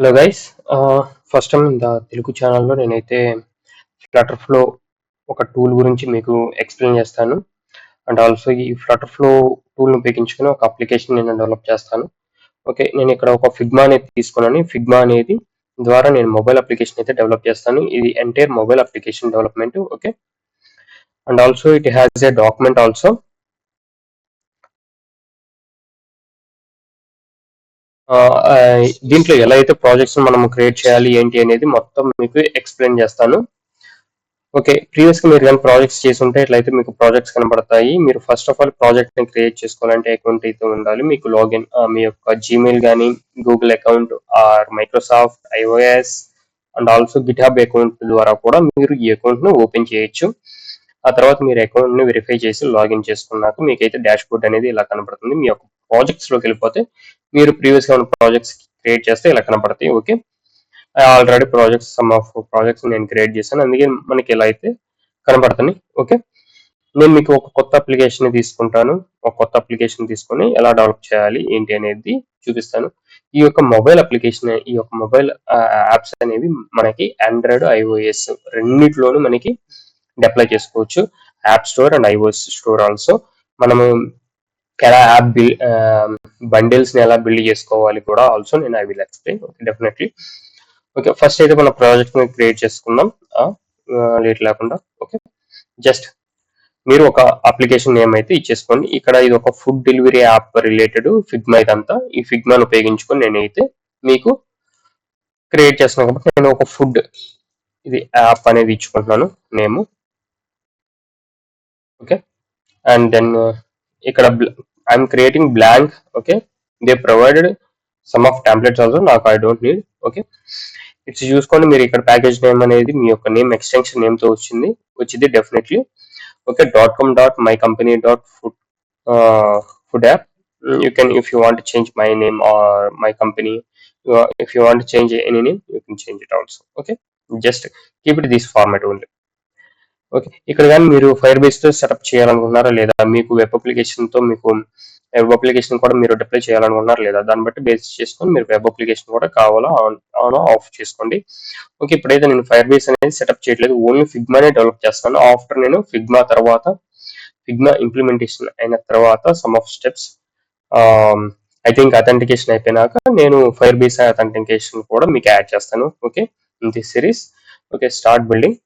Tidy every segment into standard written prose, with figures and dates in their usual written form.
Hello guys. First time ఇంత తెలుగు ఛానల్లో నేనైతే ఫ్లటర్ ఫ్లో ఒక టూల్ గురించి మీకు ఎక్స్ప్లెయిన్ చేస్తాను. అండ్ ఆల్సో ఈ ఫ్లటర్ ఫ్లో టూల్ని ఉపయోగించుకుని ఒక అప్లికేషన్ నేను డెవలప్ చేస్తాను. ఓకే, నేను ఇక్కడ ఒక ఫిగ్మా అనేది తీసుకున్నాను. ఫిగ్మా అనేది ద్వారా నేను మొబైల్ అప్లికేషన్ అయితే డెవలప్ చేస్తాను. ఇది entire mobile application development. Okay, and also it has a document also. దీంట్లో ఎలా అయితే ప్రాజెక్ట్స్ మనం క్రియేట్ చేయాలి ఏంటి అనేది మొత్తం మీకు ఎక్స్ప్లెయిన్ చేస్తాను. ఓకే, ప్రీవియస్ గా మీరు కానీ ప్రాజెక్ట్స్ చేసి ఉంటే ఇట్లయితే మీకు ప్రాజెక్ట్స్ కనబడతాయి. మీరు ఫస్ట్ ఆఫ్ ఆల్ ప్రాజెక్ట్ ని క్రియేట్ చేసుకోవాలంటే అకౌంట్ అయితే ఉండాలి. మీకు లాగిన్ మీ యొక్క జీమెయిల్ కానీ Google account are Microsoft iOS and also Git hub account ద్వారా కూడా మీరు ఈ అకౌంట్ ను ఓపెన్ చేయొచ్చు. ఆ తర్వాత మీరు అకౌంట్ ని వెరిఫై చేసి లాగిన్ చేసుకున్నాక మీకైతే డాష్ బోర్డ్ అనేది ఇలా కనబడుతుంది. మీ యొక్క ప్రాజెక్ట్స్ లోకి వెళ్ళిపోతే మీరు ప్రీవియస్ గా ఉన్న ప్రాజెక్ట్స్ క్రియేట్ చేస్తే ఇలా కనబడతాయి. Okay, already some of projects నేను క్రియేట్ చేశాను, అందుకే మనకి ఇలా అయితే కనబడుతుంది. ఓకే, నేను మీకు ఒక కొత్త అప్లికేషన్ తీసుకుంటాను. ఒక కొత్త అప్లికేషన్ తీసుకొని ఎలా డెవలప్ చేయాలి ఏంటి అనేది చూపిస్తాను. ఈ యొక్క మొబైల్ అప్లికేషన్, ఈ యొక్క మొబైల్ యాప్స్ అనేవి మనకి ఆండ్రాయిడ్ ఐఓఎస్ రెండిట్లోనూ మనకి అప్లై చేసుకోవచ్చు. App store and iOS store also. మనము ఎలా యాప్ బండిల్స్ ని ఎలా బిల్డ్ చేసుకోవాలి కూడా ఆల్సో నేను I will explain. Okay, definitely. Okay, first అయితే మన ప్రాజెక్ట్ ని క్రియేట్ చేసుకుందాం లేట్ లేకుండా. ఓకే, జస్ట్ మీరు ఒక అప్లికేషన్ నేమ్ అయితే ఇచ్చేసుకోండి. ఇక్కడ ఇది ఒక food delivery app related Figma ఇదంతా. ఈ ఫిగ్మాను ఉపయోగించుకొని నేనైతే మీకు క్రియేట్ చేస్తున్నాను కాబట్టి నేను ఒక ఫుడ్ ఇది యాప్ అనేది ఇచ్చుకుంటున్నాను నేమ్. ఓకే, అండ్ దెన్ ఇక్కడ I'm creating blank. Okay, they provided some of templates also, నాకు I don't need. Okay, it's చూసుకోండి. మీరు ఇక్కడ ప్యాకేజ్ నేమ్ అనేది మీ యొక్క నేమ్ ఎక్స్టెన్షన్ నేమ్ తో వచ్చింది definitely. Okay, .com.mycompany.food food app. You can, if you want to change my name or my company, if you want to change any name, you can change it also. Okay, just keep it this format only. Okay, ఇక్కడ కానీ మీరు fire base తో setup చేయాలనుకుంటున్నారా లేదా, మీకు web application తో మీకు web application కూడా మీరు డిప్లై చేయాలనుకుంటున్నారు లేదా, దాన్ని బట్టి బేస్ చేసుకొని మీరు వెబ్ అప్లికేషన్ కూడా కావాలా ఆన్ ఆఫ్ చేసుకోండి. ఓకే, ఇప్పుడైతే నేను ఫైర్ బేస్ అనేది సెటప్ చేయట్లేదు, ఓన్లీ ఫిగ్మానే డెవలప్ చేస్తాను. ఆఫ్టర్ నేను ఫిగ్మా ఇంప్లిమెంటేషన్ అయిన తర్వాత some of steps I think authentication అయిపోయినాక నేను ఫైర్ బేస్ అథెంటికేషన్ కూడా మీకు యాడ్ చేస్తాను. Okay, in this series. Okay, start building.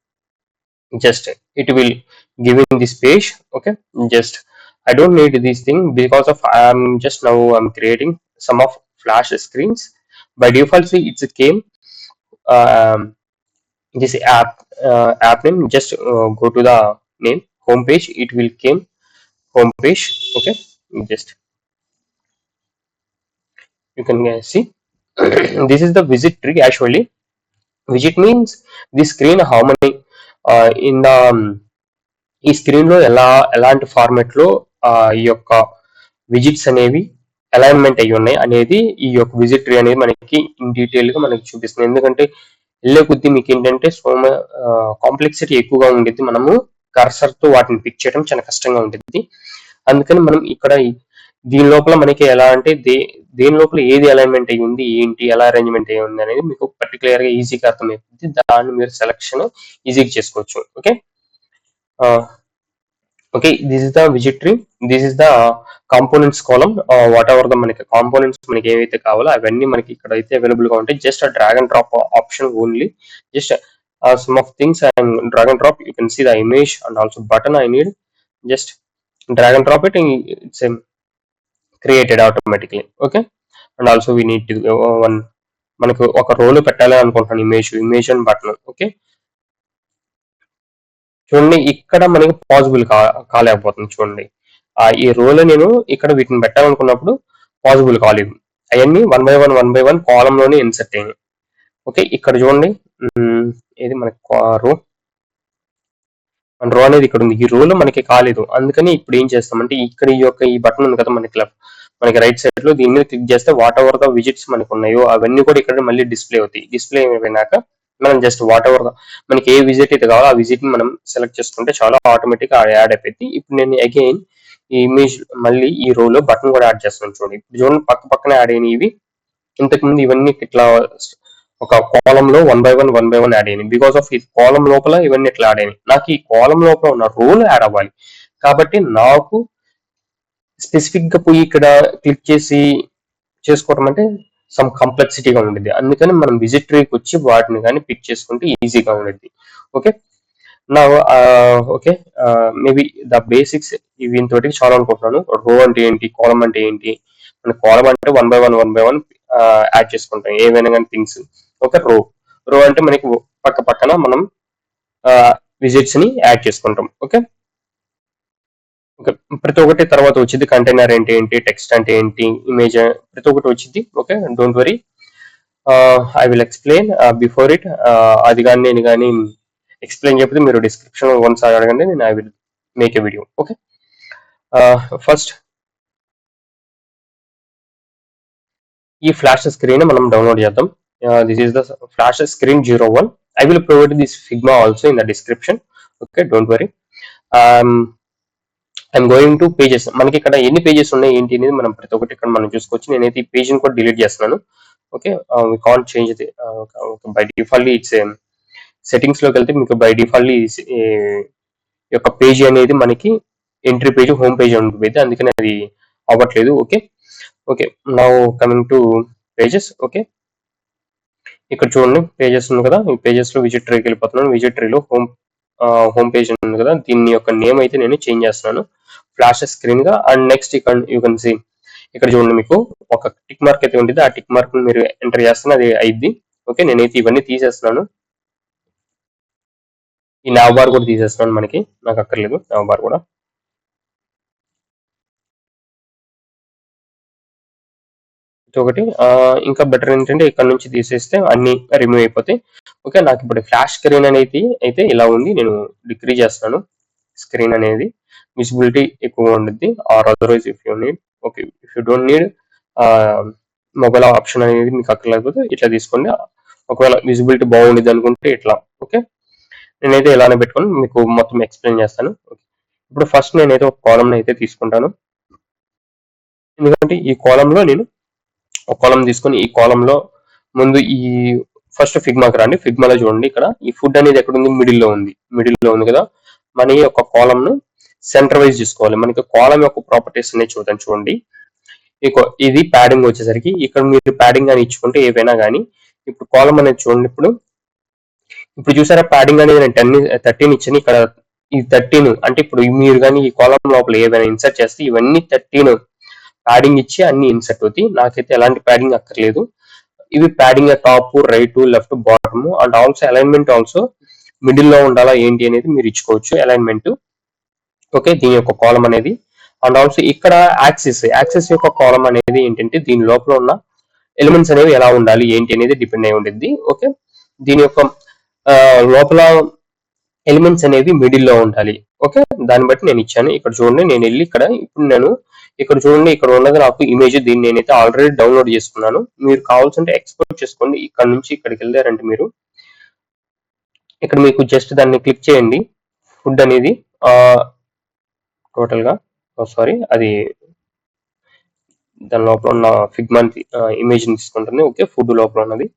Just it will give in this page. Okay, just I don't need this thing because of I'm creating some of flash screens. By default it came this app name. Just go to the name home page, it will came home page. Okay, just you can see this is the visit tree. Actually visit means the screen how many in the ఈ screen లో ఎలాంటి format లో ఈ యొక్క visits అనేవి alignment అయ్యి ఉన్నాయి అనేది ఈ యొక్క విజిట్ ట్రీ అనేది మనకి ఇన్ డీటెయిల్ గా మనకి చూపిస్తుంది. ఎందుకంటే వెళ్ళే కొద్దీ మీకు ఏంటంటే కాంప్లెక్సిటీ ఎక్కువగా ఉండేది, మనము కర్సర్ తో వాటిని పిక్ చేయడం చాలా కష్టంగా ఉంటుంది. అందుకని మనం ఇక్కడ దీని లోపల మనకి ఎలా అంటే దేని లోపల ఏది అలైన్మెంట్ అయ్యి ఉంది ఏంటి, ఎలా అరేంజ్మెంట్ అయ్యి ఉంది అనేది మీకు పర్టికులర్ గా ఈజీగా అర్థమైపోతుంది. దాన్ని మీరు సెలక్షన్ ఈజీగా చేసుకోవచ్చు. Okay, okay, this is the widget tree, this is the components column. Whatever the మనకి కాంపోనెంట్స్ మనకి ఏవైతే కావాలో అవన్నీ మనకి ఇక్కడ అయితే అవైలబుల్ గా ఉంటాయి. Just drag and drop option only. Just some of things and drag and drop. You can see the image and also button I need. Just drag and drop it and it's created automatically. Okay, and also we need to one మనకు ఒక role పెట్టాలి అనుకుంటున్నాను, image and button. Okay, చూడండి ఇక్కడ మనకి possible కాలేకపోతుంది. చూడండి ఈ role నేను ఇక్కడ వీటిని పెట్టాలనుకున్నప్పుడు పాసిబుల్ కాలేదు, అవన్నీ వన్ బై వన్ కాలం లోనే ఇన్సర్ట్ అయ్యాయి. ఓకే, ఇక్కడ చూడండి ఏది మనకి రో అనేది ఇక్కడ ఉంది, ఈ రోలో మనకి కాలేదు. అందుకని ఇప్పుడు ఏం చేస్తామంటే ఇక్కడ ఈ బటన్ ఉంది కదా మనకి రైట్ సైడ్ లో, దీని మీద క్లిక్ చేస్తే వాట్ ఎవర్ ద విజిట్స్ మనకు ఉన్నాయో అవన్నీ కూడా ఇక్కడ మళ్ళీ డిస్ప్లే అవుతాయి. డిస్ప్లే అయిపోయినాక మనం జస్ట్ వాట్ ఎవర్ మనకి ఏ విజిట్ అయితే కావాలో ఆ విజిట్ ని మనం సెలెక్ట్ చేసుకుంటే చాలా ఆటోమేటిక్ గా యాడ్ అయిపోయింది. ఇప్పుడు నేను అగైన్ ఈ ఇమేజ్ మళ్ళీ ఈ రోలో బటన్ కూడా యాడ్ చేస్తాను. చూడండి ఇప్పుడు చూడండి పక్కనే యాడ్ అయినాయి ఇవి. ఇంతకుముందు ఇవన్నీ ఇట్లా ఒక కాలం లో 1 by 1 యాడ్ అయ్యింది. బికాస్ ఆఫ్ ఈ కాలం లోపల ఇవన్నీ ఇట్లా యాడ్ అయినాయి. నాకు ఈ కాలం లోపల ఉన్న రోల్ యాడ్ అవ్వాలి. కాబట్టి నాకు స్పెసిఫిక్ గా పోయి ఇక్కడ క్లిక్ చేసి చేసుకోవడం అంటే సమ్ కాంప్లెక్సిటీగా ఉండేది. అందుకని మనం విజిట్ ట్రీకి వచ్చి వాటిని కానీ పిక్ చేసుకుంటే ఈజీగా ఉండేది. ఓకే, నా ఓకే, మేబీ ద బేసిక్స్ వీటితోటి చాలా అనుకుంటున్నాను. రో అంటే ఏంటి, కాలం అంటే ఏంటి. మన కాలం అంటే 1 by 1 యాడ్ చేసుకుంటాం ఏవైనా కానీ థింగ్స్. ఓకే, రో అంటే మనకి పక్క పక్కన మనం విజిట్స్ ని యాడ్ చేసుకుంటాం. ఓకే ఓకే, ప్రతి ఒక్కటి తర్వాత వచ్చింది. కంటైనర్ అంటే ఏంటి, టెక్స్ట్ అంటే ఏంటి, ఇమేజ్, ప్రతి ఒక్కటి వచ్చింది. Okay, don't worry, I will explain before it. అది కానీ నేను కానీ ఎక్స్ప్లెయిన్ చెప్పితే మీరు డిస్క్రిప్షన్ వన్స్ అడగండి, నేను I will make a video. Okay, first ఈ ఫ్లాష్ స్క్రీన్ మనం డౌన్లోడ్ చేద్దాం. This is the flash screen 01. I will provide this Figma also in the description. Okay, don't worry. I'm going to pages. మనకి ఇక్కడ ఎన్ని pages ఉన్నాయి ఏంటి అనేది మనం ప్రతి ఒక్కటి ఇక్కడ మనం చూసుకోవచ్చు. నేనైతే ఈ పేజ్ ని కూడా డిలీట్ చేస్తున్నాను. Okay, we can't change the by default. It's settings లోకి వెళ్తే మీకు బై డిఫాల్ట్ ఈ యొక్క పేజ్ అనేది మనకి ఎంట్రీ పేజ్, హోమ్ పేజ్ ఉంటుంది, అందుకని అది అవ్వట్లేదు. Okay okay, now coming to pages. Okay, ఇక్కడ చూడండి పేజెస్ ఉంది కదా, ఈ పేజెస్ లో విజిట్ ట్రీకి వెళ్ళిపోతున్నాను. విజిట్ ట్రీలో హోమ్ పేజ్ ఉంది కదా, దీని యొక్క నేమ్ అయితే నేను చేంజ్ చేస్తున్నాను ఫ్లాష్ స్క్రీన్ గా. అండ్ నెక్స్ట్ ఇక్కడ యూ కెన్ సీ, ఇక్కడ చూడండి మీకు ఒక టిక్ మార్క్ అయితే ఉంటుంది. ఆ టిక్ మార్క్ మీరు ఎంటర్ చేస్తున్న అది అయింది. ఓకే, నేనైతే ఇవన్నీ తీసేస్తున్నాను. ఈ నావ్ బార్ కూడా తీసేస్తున్నాను, మనకి నాకు అక్కర్లేదు నావ్ బార్ కూడా. ఒకటి ఇంకా బెటర్ ఏంటంటే ఇక్కడ నుంచి తీసేస్తే అన్ని రిమూవ్ అయిపోతాయి. ఓకే, నాకు ఇప్పుడు ఫ్లాష్ స్క్రీన్ అనేది అయితే ఇలా ఉంది. నేను డిక్రీజ్ చేస్తాను స్క్రీన్ అనేది, విజిబిలిటీ ఎక్కువ ఉంటుంది. Or otherwise if you need, okay if you don't need mobile option అనేది మీకు అక్కర్లేకపోతే ఇట్లా తీసుకోండి. ఒకవేళ విజిబిలిటీ బాగుండేది అనుకుంటే ఇట్లా. ఓకే, నేనైతే ఇలానే పెట్టుకొని మీకు మొత్తం ఎక్స్ప్లెయిన్ చేస్తాను. ఇప్పుడు ఫస్ట్ నేనైతే ఒక కాలం అయితే తీసుకుంటాను, ఎందుకంటే ఈ కాలంలో నేను ఒక కాలం తీసుకొని ఈ కాలంలో ముందు ఈ ఫస్ట్ ఫిగ్మాకి రండి. ఫిగ్మాలో చూడండి, ఇక్కడ ఈ ఫుడ్ అనేది ఎక్కడ ఉంది, మిడిల్లో ఉంది కదా. మన ఈ యొక్క కాలం ను సెంటర్ వైజ్ తీసుకోవాలి. మనకి కాలం యొక్క ప్రాపర్టీస్ అనేది చూద్దాం. చూడండి, ఇది ప్యాడింగ్ వచ్చేసరికి ఇక్కడ మీరు ప్యాడింగ్ అని ఇచ్చుకుంటే ఏవైనా కానీ, ఇప్పుడు కాలం అనేది చూడండి. ఇప్పుడు చూసారా ప్యాడింగ్ అనేది నేను 13 ఇచ్చాను. ఇక్కడ ఈ 13 అంటే ఇప్పుడు మీరు కానీ ఈ కాలం లోపల ఏవైనా ఇన్సర్ట్ చేస్తే ఇవన్నీ 13 ప్యాడింగ్ ఇచ్చి అన్ని ఇన్సర్ట్ అవుతాయి. నాకైతే ఎలాంటి ప్యాడింగ్ అక్కర్లేదు. ఇవి padding top, right, left, bottom and also alignment also middle లో ఉండాలా ఏంటి అనేది మీరు ఇచ్చుకోవచ్చు అలైన్మెంట్. ఓకే, దీని యొక్క కాలం అనేది. అండ్ ఆల్సో ఇక్కడ యాక్సిస్ యొక్క కాలం అనేది ఏంటంటే దీని లోపల ఉన్న ఎలిమెంట్స్ అనేవి ఎలా ఉండాలి ఏంటి అనేది డిపెండ్ అయి ఉంటుంది. ఓకే, దీని యొక్క లోపల ఎలిమెంట్స్ అనేవి మిడిల్ లో ఉండాలి. ఓకే, దాన్ని బట్టి నేను ఇచ్చాను. ఇక్కడ చూడండి, నేను వెళ్ళి ఇప్పుడు నేను ఇక్కడ చూడండి, ఇక్కడ ఉన్నది నాకు ఇమేజ్. దీన్ని నేనైతే ఆల్రెడీ డౌన్లోడ్ చేసుకున్నాను. మీరు కావాల్సింటే ఎక్స్పోర్ట్ చేసుకోండి. ఇక్కడ నుంచి ఇక్కడికి వెళ్ళారంటే మీరు ఇక్కడ మీకు జస్ట్ దాన్ని క్లిక్ చేయండి. ఫుడ్ అనేది టోటల్ గా సారీ, అది దాని లోపల ఉన్న ఫిగ్మాన్ ఇమేజ్ తీసుకుంటుంది. ఓకే, ఫుడ్ లోపల ఉన్నది.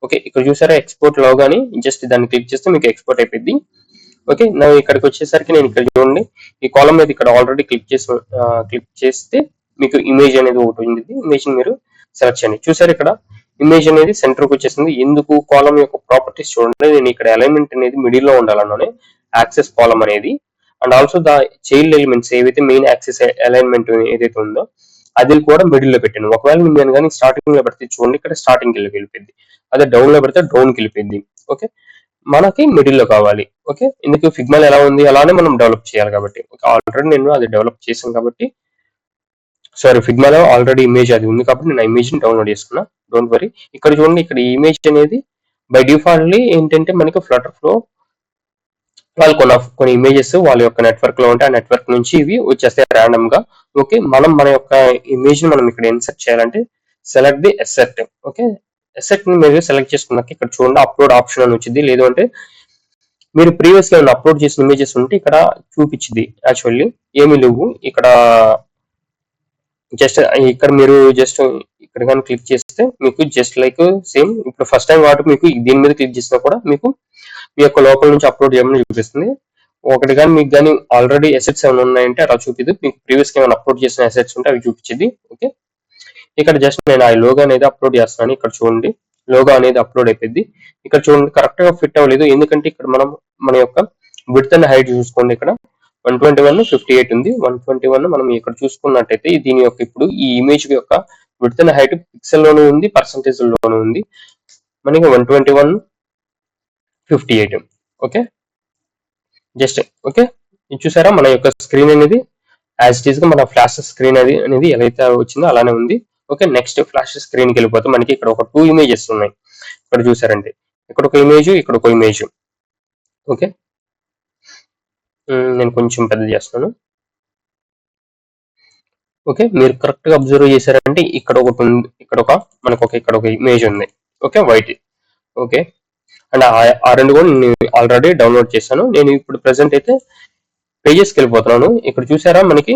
ఓకే, ఇక్కడ చూసారా ఎక్స్పోర్ట్ లో కానీ జస్ట్ దాన్ని క్లిక్ చేస్తే మీకు ఎక్స్పోర్ట్ అయిపోయింది. ఓకే, నా ఇక్కడికి వచ్చేసరికి నేను ఇక్కడ చూడండి ఈ కాలం మీద ఇక్కడ ఆల్రెడీ క్లిక్ చేస్తే మీకు ఇమేజ్ అనేది ఒకటి ఉంది. ఇమేజ్ మీరు సెలెక్ట్ చేయండి. చూసారు ఇక్కడ ఇమేజ్ అనేది సెంటర్కి వచ్చేసింది. ఎందుకు కాలం యొక్క ప్రాపర్టీస్ చూడండి, నేను ఇక్కడ అలైన్మెంట్ అనేది మిడిల్ లో ఉండాలన్నాను, యాక్సెస్ కాలం అనేది. And also the child elements ఏవైతే మెయిన్ యాక్సెస్ అలైన్మెంట్ ఏదైతే ఉందో అది కూడా మిడిల్ లో పెట్టాను. ఒకవేళ నేను కానీ స్టార్టింగ్ లో పెడితే చూడండి ఇక్కడ స్టార్టింగ్ కి వెళ్ళిపోయింది, అదే డౌన్ లో పెడితే డౌన్ కి వెళ్ళిపోయింది. ఓకే, మనకి మిడిల్ లో కావాలి. ఓకే, ఎందుకు ఫిగ్మాల్ ఎలా ఉంది అలానే మనం డెవలప్ చేయాలి కాబట్టి. ఆల్రెడీ నేను అది డెవలప్ చేశాను కాబట్టి, సారీ ఫిగ్మాలో ఆల్రెడీ ఇమేజ్ అది ఉంది కాబట్టి నేను ఇమేజ్ ని డౌన్లోడ్ చేసుకున్నా. Don't worry. ఇక్కడ చూడండి, ఇక్కడ ఈ ఇమేజ్ అనేది బై డిఫాల్ట్లీ ఏంటంటే మనకి ఫ్లటర్ ఫ్లో వాళ్ళు కొన్ని ఇమేజెస్ వాళ్ళ యొక్క నెట్వర్క్ లో ఉంటే ఆ నెట్వర్క్ నుంచి ఇవి వచ్చేస్తాయి ర్యాండమ్ గా. ఓకే, మనం మన యొక్క ఇమేజ్ ని మనం ఇక్కడ ఇన్సర్ట్ చేయాలంటే select the asset. Okay, asset ని మీరు సెలెక్ట్ చేసుకున్నాక ఇక్కడ చూడండి అప్లోడ్ ఆప్షన్ అని వచ్చింది. లేదు అంటే మీరు ప్రీవియస్ గా అప్లోడ్ చేసిన ఇమేజెస్ ఉంటే ఇక్కడ చూపించింది. యాక్చువల్లీ ఏమి లేవు ఇక్కడ, జస్ట్ ఇక్కడ మీరు జస్ట్ ఇక్కడ కానీ క్లిక్ చేస్తే మీకు జస్ట్ లైక్ సేమ్ ఇప్పుడు ఫస్ట్ టైం కాబట్టి మీకు దీని మీద క్లిక్ చేసినా కూడా మీకు మీ యొక్క లోపల నుంచి అప్లోడ్ చేయమని చూపిస్తుంది. ఒకటి కానీ మీకు కానీ ఆల్రెడీ అసెట్స్ ఏమైనా ఉన్నాయంటే అలా చూపిదు, మీకు ప్రీవియస్ గా ఏమైనా అప్లోడ్ చేసిన అసెట్స్ ఉంటే అవి చూపించింది. ఓకే, ఇక్కడ జస్ట్ నేను ఆ లోగో అనేది అప్లోడ్ చేస్తున్నాను. ఇక్కడ చూడండి లోగో అనేది అప్లోడ్ అయిపోయింది. ఇక్కడ చూడండి కరెక్ట్ గా ఫిట్ అవ్వలేదు, ఎందుకంటే ఇక్కడ మనం మన యొక్క విడ్త్ అండ్ హైట్ చూసుకోండి. ఇక్కడ 121 58 ఉంది. 121 మనం ఇక్కడ చూసుకున్నట్టయితే దీని యొక్క ఇప్పుడు ఈ ఇమేజ్ యొక్క విడ్త్ అండ్ హైట్ పిక్సెల్ లోనూ ఉంది, పర్సంటేజ్ లోనూ ఉంది. మనకి 121 58. ఓకే, జస్ట్ ఓకే, ఇది చూసారా మన యొక్క స్క్రీన్ అనేది యాజ్ ఇట్ ఈస్ గా మన ఫ్లాష్ స్క్రీన్ అనేది ఎలా అయితే వచ్చిందో అలానే ఉంది. ఓకే, నెక్స్ట్ ఫ్లాష్ స్క్రీన్ కి వెళ్ళిపోతే మనకి ఇక్కడ ఒక 2 ఇమేజెస్ ఉన్నాయి. ఇక్కడ చూసారంటే ఇక్కడ ఒక ఇమేజ్, ఇక్కడ ఒక ఇమేజ్. ఓకే, నేను కొంచెం పెద్ద చేస్తున్నాను. ఓకే, మీరు కరెక్ట్ గా అబ్జర్వ్ చేశారంటే ఇక్కడ ఒకటి ఉంది, ఇక్కడ ఒక ఇమేజ్ ఉంది. Okay, white. ఓకే, అండ్ ఆ రెండు కూడా నేను ఆల్రెడీ డౌన్లోడ్ చేశాను. నేను ఇప్పుడు ప్రెసెంట్ అయితే పేజెస్కి వెళ్ళిపోతున్నాను. ఇక్కడ చూసారా మనకి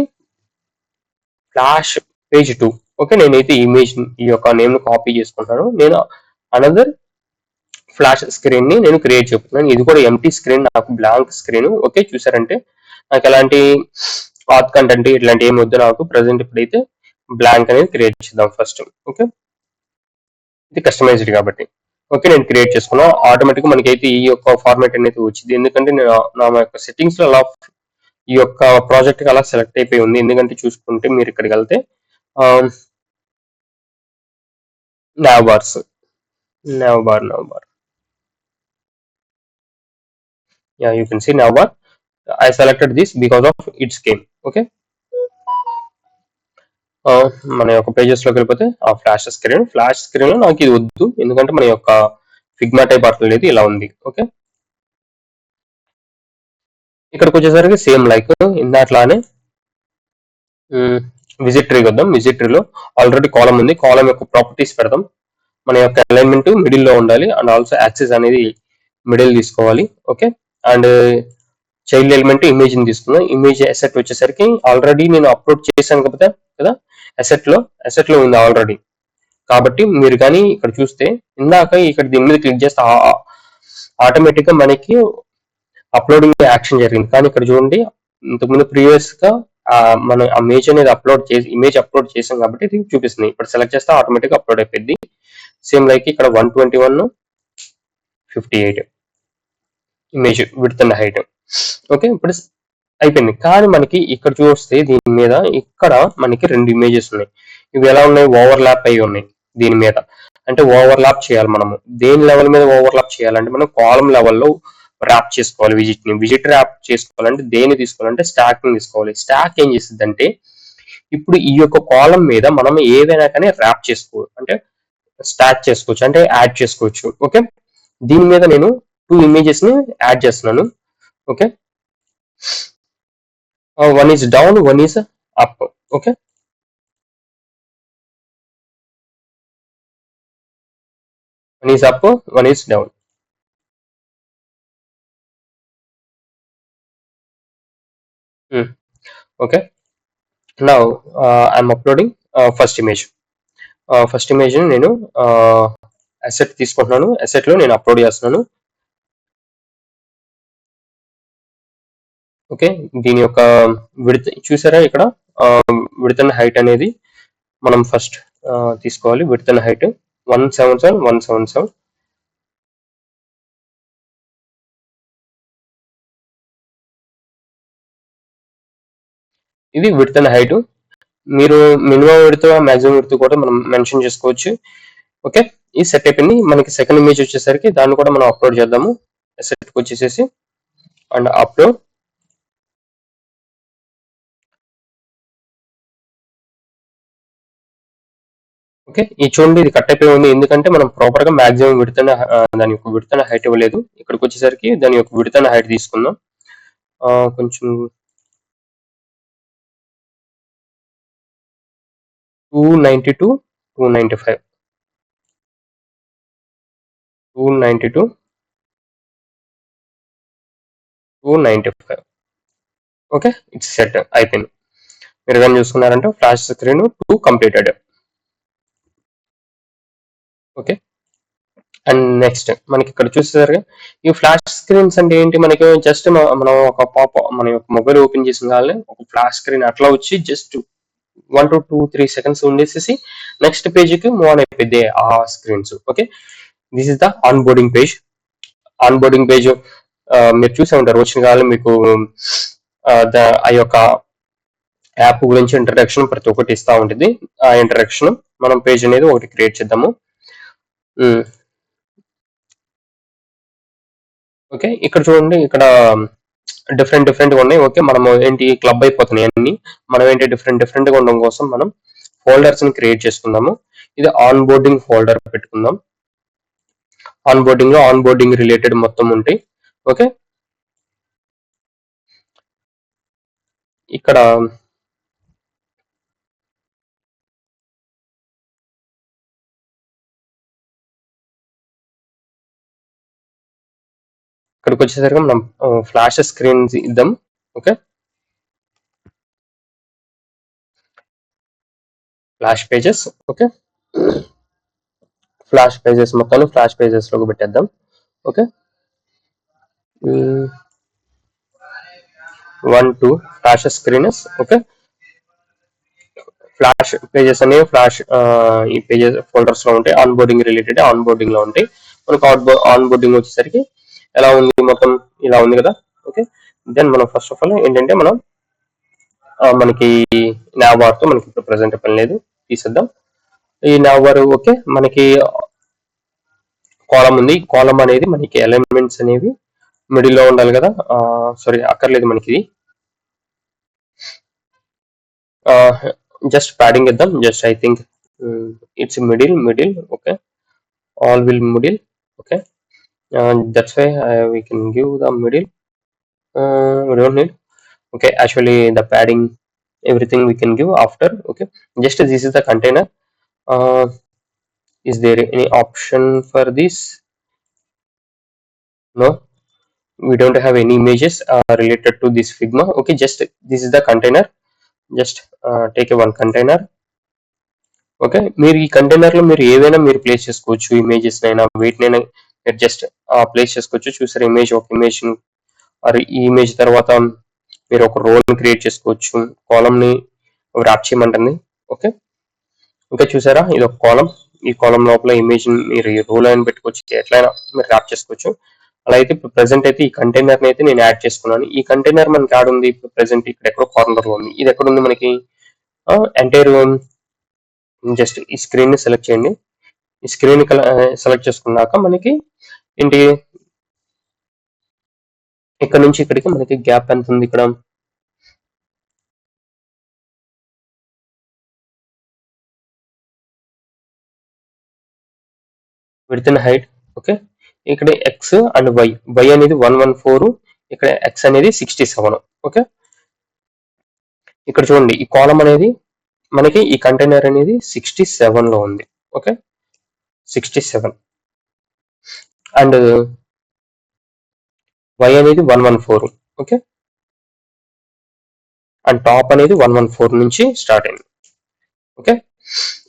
ఫ్లాష్ పేజ్ 2. ఓకే, నేనైతే ఇమేజ్ ఈ యొక్క నేమ్ కాపీ చేసుకుంటాను. నేను అనదర్ ఫ్లాష్ స్క్రీన్ ని నేను క్రియేట్ చేస్తున్నాను. ఇది కూడా ఎంటీ స్క్రీన్, నాకు బ్లాంక్ స్క్రీన్. ఓకే, చూసారంటే నాకు ఎలాంటి పాత్ కంటెంట్ ఇట్లాంటి ఏమి వద్దు నాకు. ప్రెసెంట్ ఇప్పుడైతే బ్లాంక్ అనేది క్రియేట్ చేద్దాం ఫస్ట్. ఓకే, ఇది కస్టమైజ్డ్ కాబట్టి. ఓకే, నేను క్రియేట్ చేసుకున్నా. ఆటోమేటిక్ గా మనకైతే ఈ యొక్క ఫార్మాట్ అనేది వచ్చింది, ఎందుకంటే నేను నా యొక్క సెట్టింగ్స్ లో అలా ఈ యొక్క ప్రాజెక్ట్ అలా సెలెక్ట్ అయిపోయి ఉంది. ఎందుకంటే చూసుకుంటే మీరు ఇక్కడికి వెళ్తే nav bars, nav bar, yeah, you can see nav bar. I selected this because of its scheme. Okay, మన యొక్క పేజెస్ లోకి వెళ్ళిపోతే ఆ ఫ్లాష్ స్క్రీన్ లో నాకు ఇది వద్దు, ఎందుకంటే మన యొక్క ఫిగ్మా టైప్ అట్లేదు, ఇలా ఉంది. ఓకే, ఇక్కడికి వచ్చేసరికి సేమ్ లైక్ ఇందాట్లానే విజిట్ ట్రీ వద్దాం. విజిట్ ట్రీలో ఆల్రెడీ కాలం ఉంది, కాలం యొక్క ప్రాపర్టీస్ పెడదాం. మన యొక్క అలైన్మెంట్ మిడిల్ లో ఉండాలి, అండ్ ఆల్సో యాక్సెస్ అనేది మిడిల్ తీసుకోవాలి. Okay, and child element image ని తీసుకుందాం. ఇమేజ్ అసెట్ వచ్చేసరికి ఆల్రెడీ నేను అప్లోడ్ చేశాను కదా, అసెట్ లో ఉంది ఆల్రెడీ. కాబట్టి మీరు కానీ ఇక్కడ చూస్తే ఇందాక ఇక్కడ దీని మీద క్లిక్ చేస్తే ఆటోమేటిక్ గా మనకి అప్లోడింగ్ యాక్షన్ జరిగింది. కానీ ఇక్కడ చూడండి ఇంతకుముందు ప్రీవియస్ గా మనం ఆ ఇమేజ్ అప్లోడ్ చేసాం కాబట్టి ఇది చూపిస్తుంది. ఇప్పుడు సెలెక్ట్ చేస్తే ఆటోమేటిక్ అప్లోడ్ అయిపోయింది. సేమ్ లైక్ ఇక్కడ 121 58 image width and height. Okay, ఇప్పుడు అయిపోయింది. కానీ మనకి ఇక్కడ చూస్తే దీని మీద ఇక్కడ మనకి 2 ఇమేజెస్ ఉన్నాయి. ఇవి ఎలా ఉన్నాయి, ఓవర్ ల్యాప్ అయి ఉన్నాయి దీని మీద. అంటే ఓవర్ ల్యాప్ చేయాలి మనము. దేని లెవెల్ మీద ఓవర్ ల్యాప్ చేయాలంటే మనం కాలం లెవెల్లో ర్యాప్ చేసుకోవాలి. విజిట్ ర్యాప్ చేసుకోవాలంటే దేన్ని తీసుకోవాలంటే స్టాక్ ని తీసుకోవాలి. స్టాక్ ఏం చేస్తుంది అంటే ఇప్పుడు ఈ యొక్క కాలం మీద మనం ఏదైనా కానీ ర్యాప్ చేసుకోవచ్చు, అంటే స్టాక్ చేసుకోవచ్చు, అంటే యాడ్ చేసుకోవచ్చు. ఓకే, దీని మీద నేను 2 ఇమేజెస్ ని యాడ్ చేస్తున్నాను. Okay, one is down, one is up. Okay, one is up, one is down. Okay, now I'm uploading first image. First image నేను అసెట్ తీసుకుంటున్నాను, అసెట్ లో నేను అప్లోడ్ చేస్తున్నాను. ఓకే, దీని యొక్క విడ్త్ చూసారా, ఇక్కడ విడ్త్ అండ్ హైట్ అనేది మనం ఫస్ట్ తీసుకోవాలి. Width and height 177. ఇది విడ్త్ అండ్ హైట్. మీరు మినిమం విడ్త్ మాక్సిమం విడ్త్ కూడా మనం మెన్షన్ చేసుకోవచ్చు. ఓకే, ఈ సెట్ అయిపోయింది. మనకి సెకండ్ ఇమేజ్ వచ్చేసరికి దాన్ని కూడా మనం అప్లోడ్ చేద్దాము. సెట్కి వచ్చేసేసి అండ్ అప్లోడ్. ఓకే, ఈ చూడండి ఇది కట్ అయిపోయి ఉంది, ఎందుకంటే మనం ప్రాపర్ గా మాక్సిమం విడ్త్ అండ్ దాని యొక్క విడ్త్ అండ్ హైట్ ఇవ్వలేదు. ఇక్కడికి వచ్చేసరికి దాని యొక్క విడ్త్ అండ్ హైట్ తీసుకుందాం. కొంచెం 292 295 292 295. ఓకే, ఇట్స్ సెట్ అయిపోయింది. మీరు కానీ చూసుకున్నారంటే flash screen 2 completed. Okay. And next మనకి ఇక్కడ చూసేసరికి ఈ ఫ్లాష్ స్క్రీన్స్ అంటే ఏంటి, మనకి జస్ట్ మనం ఒక మన యొక్క మొబైల్ ఓపెన్ చేసిన కానీ ఒక ఫ్లాష్ స్క్రీన్ అట్లా వచ్చి జస్ట్ 1 to 2 3 seconds ఉండేసేసి నెక్స్ట్ పేజీకి మూవ్ ఆన్ అయిపోయింది ఆ screens. Okay, this is the on boarding page. On boarding page మీరు చూసే ఉంటారు, వచ్చిన కాలం మీకు ఆ యొక్క యాప్ గురించి ఇంట్రడక్షన్ ప్రతి ఒక్కటి ఇస్తా ఉంటుంది. ఆ ఇంట్రడక్షన్ మనం పేజ్ అనేది ఒకటి క్రియేట్ చేద్దాము. ఓకే, ఇక్కడ చూడండి, ఇక్కడ డిఫరెంట్ గా ఉన్నాయి. ఓకే, మనం ఏంటి క్లబ్ అయిపోతున్నాయి అన్ని. మనం ఏంటి డిఫరెంట్ గా ఉండడం కోసం మనం ఫోల్డర్స్ ని క్రియేట్ చేసుకుందాము. ఇది ఆన్ బోర్డింగ్ ఫోల్డర్ పెట్టుకుందాం. ఆన్ బోర్డింగ్ లో ఆన్ బోర్డింగ్ రిలేటెడ్ మొత్తం ఉంటాయి. ఓకే, ఇక్కడ ఇక్కడికి వచ్చేసరికి మనం ఫ్లాష్ స్క్రీన్స్ ఇద్దాం. Okay, flash pages. Okay, flash pages మొత్తాన్ని ఫ్లాష్ పేజెస్ లోకి పెట్టేద్దాం. Okay, 1 2 flash screens. Okay, flash pages అనేవి ఫ్లాష్ ఈ పేజెస్ ఫోల్డర్స్ లో ఉంటాయి. On boarding related on boarding లో ఉంటాయి. మనకు ఆన్ బోర్డింగ్ వచ్చేసరికి ఎలా ఉంది, మొత్తం ఇలా ఉంది కదా. ఓకే, దెన్ మనం ఫస్ట్ ఆఫ్ ఆల్ ఏంటంటే మనం మనకి నావ్బార్ తో మనకి ఇప్పుడు ప్రెసెంట్ పని లేదు, తీసేద్దాం ఈ నావ్బార్. ఓకే, మనకి కాలం ఉంది. కాలం అనేది మనకి ఎలిమెంట్స్ అనేవి మిడిల్ లో ఉండాలి కదా. సారీ, అక్కర్లేదు మనకి ఇది. జస్ట్ ప్యాడింగ్ ఇద్దాం. Just I think it's middle. Okay, all will middle. Okay, that's why we can give the middle. We don't need. Okay, actually the padding everything we can give after. Okay, just this is the container. Is there any option for this? No, we don't have any images related to this Figma. Okay, just this is the container. Just take a one container. Okay, మీరు ఈ container లో మీరు ఏవైనా మీరు place చేసుకోవచ్చు. Images అయినా వీటినైనా మీరు just place చేసుకోవచ్చు. చూసారు, ఇమేజ్ ఒక ఇమేజ్ ఈ ఇమేజ్ తర్వాత మీరు ఒక రోల్ క్రియేట్ చేసుకోవచ్చు. కాలమ్ ని ర్యాప్ చేయమంటుంది. ఓకే, ఇంకా చూసారా, ఇది ఒక కాలం. ఈ కాలం లోపల ఇమేజ్ మీరు ఈ రోల్ అయినా పెట్టుకోవచ్చు, ఎట్లయినా మీరు ర్యాప్ చేసుకోవచ్చు. అలా అయితే ఇప్పుడు ప్రెసెంట్ అయితే ఈ కంటైనర్ అయితే నేను యాడ్ చేసుకున్నాను. ఈ కంటైనర్ మనకి యాడ్ ఉంది ఇప్పుడు ప్రెసెంట్ ఇక్కడ ఎక్కడో కార్నర్ లో ఉంది. ఇది ఎక్కడ ఉంది మనకి ఎంటైర్. జస్ట్ ఈ స్క్రీన్ ని సెలెక్ట్ చేయండి. ఈ స్క్రీన్ సెలెక్ట్ చేసుకున్నాక మనకి ఏంటి, ఇక్కడ నుంచి ఇక్కడికి మనకి గ్యాప్ ఎంత ఉంది ఇక్కడ. Width and height. ఓకే, ఇక్కడ ఎక్స్ అండ్ వై అనేది 114, ఇక్కడ ఎక్స్ అనేది 67. ఓకే, ఇక్కడ చూడండి ఈ కాలం అనేది మనకి ఈ కంటైనర్ అనేది 67 లో ఉంది. ఓకే, 67 అండ్ వై అనేది 114. ఓకే, అండ్ టాప్ అనేది 114 నుంచి స్టార్ట్ అయింది. ఓకే,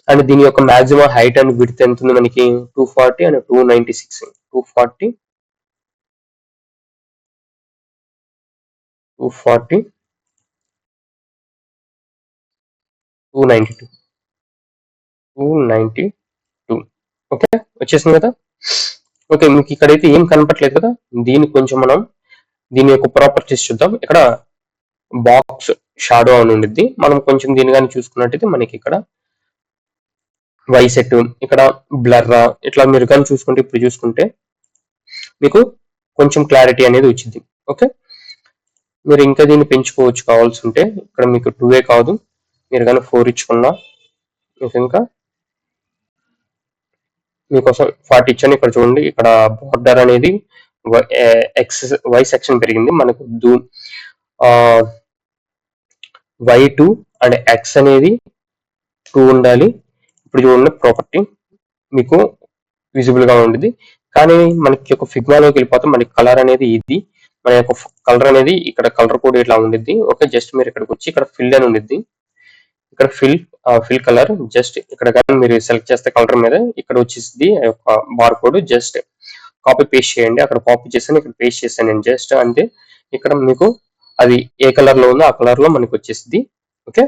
అండ్ దీని యొక్క మాక్సిమం హైట్ అండ్ విడ్త్ ఎంత ఉంది మనకి 240 అండ్ 296. 240 292. 292. ఓకే, వచ్చేసింది కదా. ఓకే, మీకు ఇక్కడైతే ఏం కనపట్లేదు కదా. కొంచెం మనం దీని యొక్క ప్రాపర్టీస్ చూద్దాం. ఇక్కడ బాక్స్ షాడో అని ఉండిద్ది. మనం కొంచెం దీని కానీ చూసుకున్నట్టయితే మనకి ఇక్కడ వై సెట్, ఇక్కడ బ్లర్, ఇట్లా మీరు కానీ చూసుకుంటే ఇప్పుడు చూసుకుంటే మీకు కొంచెం క్లారిటీ అనేది వచ్చింది. ఓకే, మీరు ఇంకా దీన్ని పెంచుకోవచ్చు కావాల్సి ఉంటే. ఇక్కడ మీకు 2 కాదు, మీరు కానీ 4 ఇచ్చుకున్నా మీకు ఇంకా మీకోసం 40 ఇచ్చాను. ఇక్కడ చూడండి, ఇక్కడ బార్డర్ అనేది ఎక్స్ వై సెక్షన్ పెరిగింది మనకు. y2 అండ్ ఎక్స్ అనేది 2 ఉండాలి. ఇప్పుడు చూడండి ప్రాపర్టీ మీకు విజిబుల్ గా ఉంటుంది. కానీ మనకి ఒక ఫిగ్మాలోకి వెళ్ళిపోతే మనకి కలర్ అనేది ఇది, మన యొక్క కలర్ అనేది ఇక్కడ కలర్ కోడ్ ఇట్లా ఉండిద్ది. ఓకే, జస్ట్ మీరు ఇక్కడికి వచ్చి ఇక్కడ ఫిల్ అని ఉండిద్ది. ఇక్కడ ఫిల్ కలర్ జస్ట్ ఇక్కడ కానీ మీరు సెలెక్ట్ చేస్తే కలర్ మీద ఇక్కడ వచ్చేసి bar code just copy paste చేయండి. అక్కడ కాపీ చేశాను, ఇక్కడ పేస్ట్ చేశాను నేను జస్ట్ అంతే. ఇక్కడ మీకు అది ఏ కలర్ లో ఉందో ఆ కలర్ లో మనకి వచ్చేసింది. ఓకే,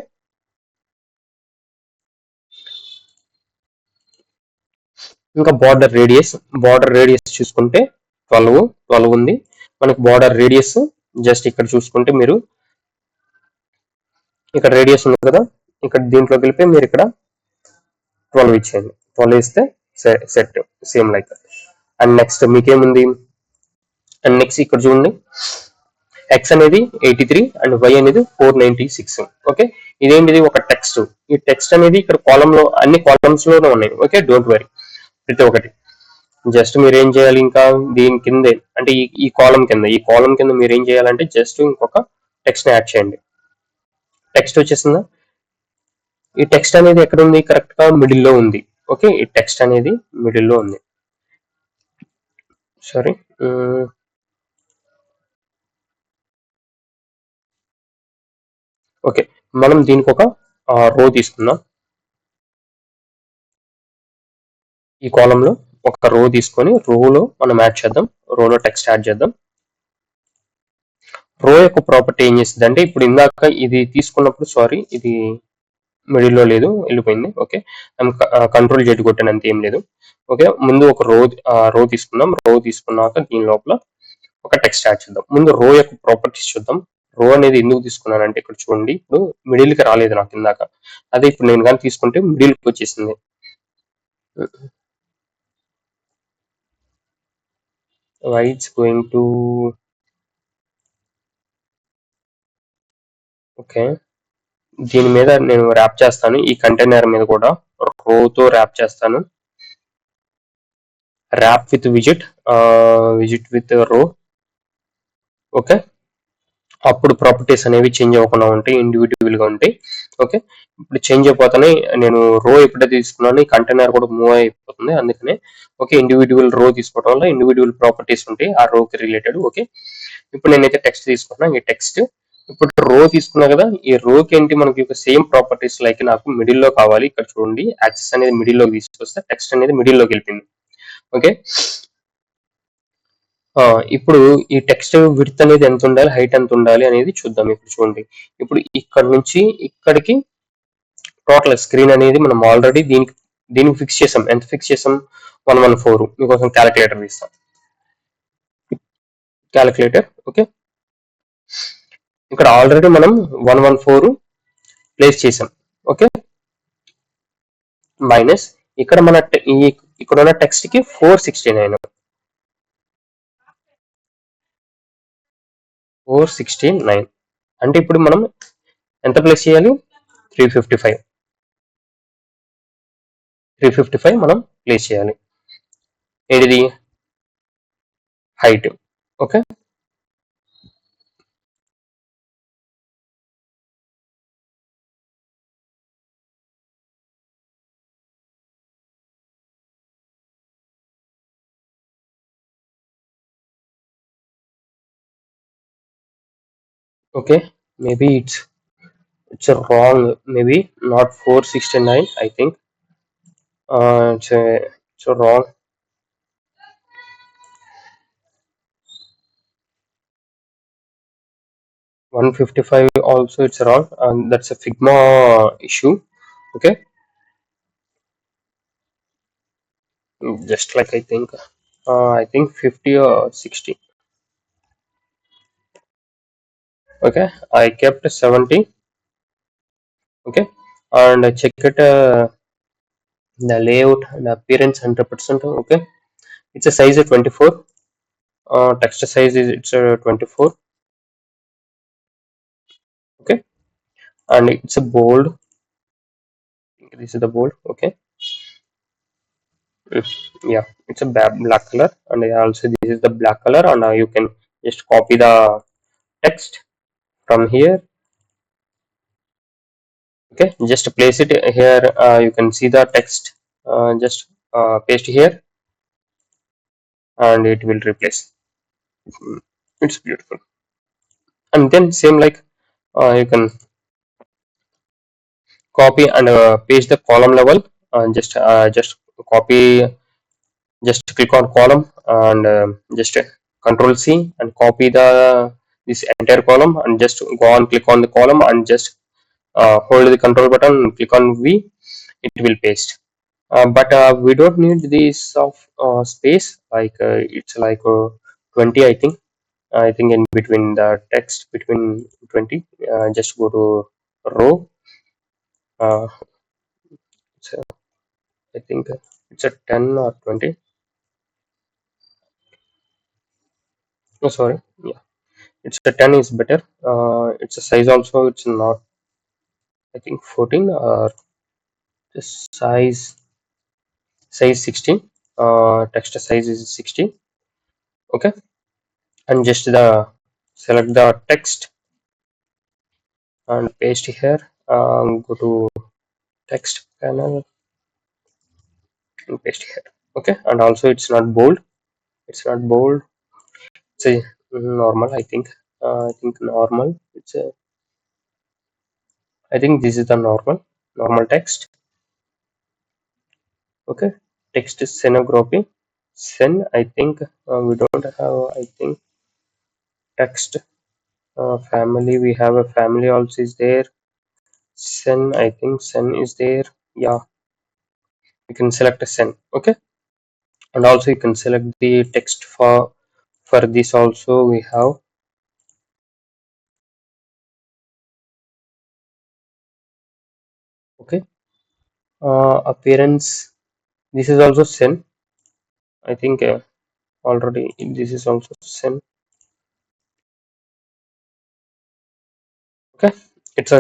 ఇంకా బార్డర్ రేడియస్ చూసుకుంటే 12 ఉంది మనకి బార్డర్ రేడియస్. జస్ట్ ఇక్కడ చూసుకుంటే మీరు ఇక్కడ రేడియస్ ఉంది కదా, ఇక్కడ దీంట్లోకి వెళ్ళిపోయి మీరు ఇక్కడ 12 ఇచ్చేయండి. 12 ఇస్తే set same like. And next మీకేముంది, అండ్ నెక్స్ట్ ఇక్కడ చూడండి ఎక్స్ అనేది 83 అండ్ వై అనేది 496. ఓకే, ఇదేంటిది ఒక టెక్స్ట్. ఈ టెక్స్ట్ అనేది ఇక్కడ కాలమ్ లో అన్ని కాలమ్స్ లోనే ఉన్నాయి. ఓకే, డోంట్ వరీ, ప్రతి ఒక్కటి. జస్ట్ మీరు ఏం చేయాలి, ఇంకా దీని కిందే అంటే ఈ కాలం కింద మీరు ఏం చేయాలంటే జస్ట్ ఇంకొక టెక్స్ట్ ని యాడ్ చేయండి. టెక్స్ట్ వచ్చేసిందా, ఈ టెక్స్ట్ అనేది ఎక్కడ ఉంది, కరెక్ట్ గా మిడిల్ లో ఉంది. ఓకే, ఈ టెక్స్ట్ అనేది మిడిల్ లో ఉంది. సారీ, ఓకే, మనం దీనికి ఒక రో తీసుకుందాం. ఈ కాలంలో ఒక రో తీసుకొని రోలో మనం యాడ్ చేద్దాం, రోలో టెక్స్ట్ యాడ్ చేద్దాం. రో యొక్క ప్రాపర్టీ ఏం చేస్తుంది అంటే, ఇప్పుడు ఇందాక ఇది తీసుకున్నప్పుడు సారీ ఇది మిడిల్ లో లేదు, వెళ్ళిపోయింది. ఓకే, కంట్రోల్ జెడ్ కొట్టాను, అంత ఏం లేదు. ఓకే, ముందు ఒక రో తీసుకుందాం. రో తీసుకున్నాక దీని లోపల ఒక టెక్స్ట్ యాడ్ చేద్దాం. ముందు రో యొక్క ప్రాపర్టీస్ చూద్దాం. రో అనేది ఎందుకు తీసుకున్నానంటే ఇక్కడ చూడండి, ఇప్పుడు మిడిల్ కి రాలేదు నాకు ఇందాక, అదే ఇప్పుడు నేను కానీ తీసుకుంటే మిడిల్ కి వచ్చేసింది. why it's going to okay, దీని మీద నేను ర్యాప్ చేస్తాను. ఈ కంటైనర్ మీద కూడా రోతో ర్యాప్ చేస్తాను. ర్యాప్ విత్ విజిట్ విత్ రో. ఓకే, అప్పుడు ప్రాపర్టీస్ అనేవి చేంజ్ అవ్వకుండా ఉంటాయి, ఇండివిజువల్ గా ఉంటాయి. ఓకే, ఇప్పుడు చేంజ్ అయిపోతానే నేను రో ఎప్పుడైతే తీసుకున్నాను ఈ కంటైనర్ కూడా మూవ్ అయిపోతుంది, అందుకనే ఓకే ఇండివిజువల్ రో తీసుకోవడం వల్ల ఇండివిజువల్ ప్రాపర్టీస్ ఉంటాయి ఆ రోకి రిలేటెడ్. ఓకే, ఇప్పుడు నేనైతే టెక్స్ట్ తీసుకున్నాను. ఈ టెక్స్ట్ ఇప్పుడు రో తీసుకున్నా కదా, ఈ రోకి ఏంటి మనకి సేమ్ ప్రాపర్టీస్ లైక్ నాకు మిడిల్ లో కావాలి. ఇక్కడ చూడండి యాక్సెస్ అనేది మిడిల్ లోకి తీసుకొస్తే టెక్స్ట్ అనేది మిడిల్ లోకి వెళ్ళిపోయింది. ఓకే, ఇప్పుడు ఈ టెక్స్ట్ విడ్త్ అనేది ఎంత ఉండాలి, హైట్ ఎంత ఉండాలి అనేది చూద్దాం. ఇప్పుడు చూడండి, ఇప్పుడు ఇక్కడ నుంచి ఇక్కడికి టోటల్ స్క్రీన్ అనేది మనం ఆల్రెడీ దీనికి ఫిక్స్ చేసాం. ఎంత ఫిక్స్ చేసాం, 114. మీకోసం క్యాలిక్యులేటర్ తీస్తాం, క్యాలిక్యులేటర్. ఓకే, ఇక్కడ ఆల్రెడీ మనం 114 ప్లేస్ చేసాం. ఓకే, మైనస్ ఇక్కడ మన ఇక్కడ ఉన్న టెక్స్ట్ కి 469. 469 అంటే ఇప్పుడు మనం ఎంత ప్లేస్ చేయాలి, 355. 355 మనం ప్లేస్ చేయాలి. ఏది height. Okay, okay, maybe it's a wrong, maybe not 469. I think it's a wrong. 155 also it's wrong, and that's a Figma issue. Okay, just like I think 50 or 60. Okay, I kept 70. Okay, and I check it the layout and appearance 100%. Okay, it's a size of 24. Text size is it's a 24. Okay, and it's a bold. This is the bold. Okay, yeah, it's a black color, and also this is the black color, and you can just copy the text from here. Okay, just place it here. You can see the text, just paste here and it will replace. It's beautiful. And then same like you can copy and paste the column level, and just copy, just click on column and just control C and copy the this entire column, and just go on, click on the column and just hold the control button and click on V, it will paste. But we don't need this of space, like it's like 20, I think in between the text between 20, just go to row, uh, it's I think it's a 10 or 20. Oh, sorry, yeah, it's a 10 is better. It's a size also, it's not, I think 14 or the size 16. Text size is 16. Okay, and just the select the text and paste here. Go to text panel and paste here. Okay, and also it's not bold. It's not bold. It's a normal. I think normal. It's a. I think this is the normal text. Okay, text is scenography. Sen. I think we don't have. I think text family. We have a family also is there. Sen. I think sen is there. Yeah, you can select a sen. Okay, and also you can select the text for this also we have. Okay, appearance, this is also sen. I think already this is also sen. Okay, it's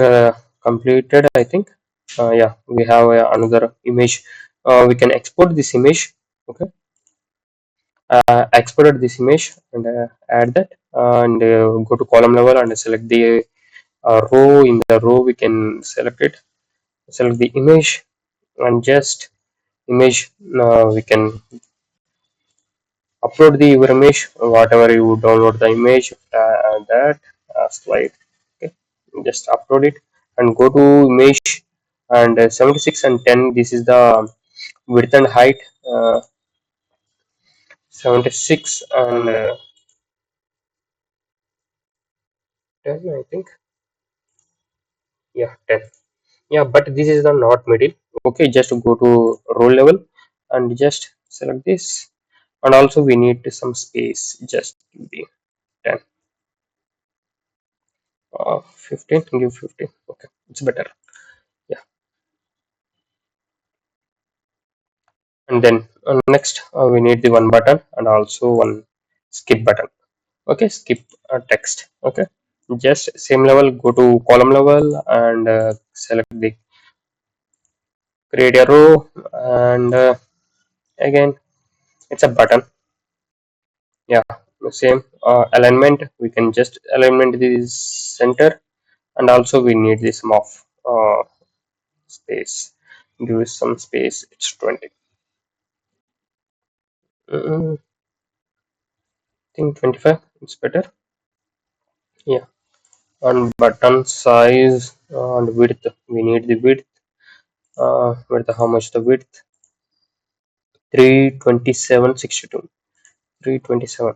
completed, I think. Yeah, we have another image. We can export this image. Okay, exported this image and add that, and go to column level and select the row. In the row we can select the image, and just image, we can upload the your image, whatever you download the image, that slide. Okay, just upload it and go to image, and 76 and 10, this is the width and height. 76 and 10, I think. Yeah, 10. Yeah, but this is the not middle. Okay, just go to row level and just select this, and also we need some space, just the 10. 15, give 15. Okay, it's better. Yeah, and then next we need the one button and also one skip button. Okay, skip text. Okay, just same level, go to column level and select the create a row, and again it's a button. Yeah, the same alignment, we can just alignment this center, and also we need this of space, give some space, it's 20. I think 25, it's better. Yeah, and button size and width, we need the width. Width, how much the width? 327.62. 327.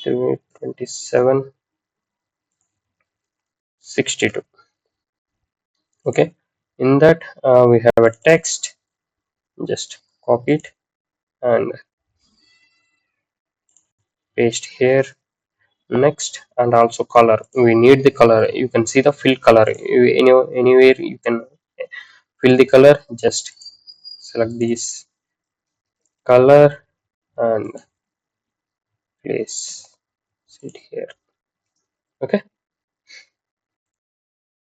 327.62. Okay, in that we have a text, just copy it and paste here. Next, and also color, we need the color, you can see the fill color. Anywhere you can fill the color, just select this color and place it here. Okay,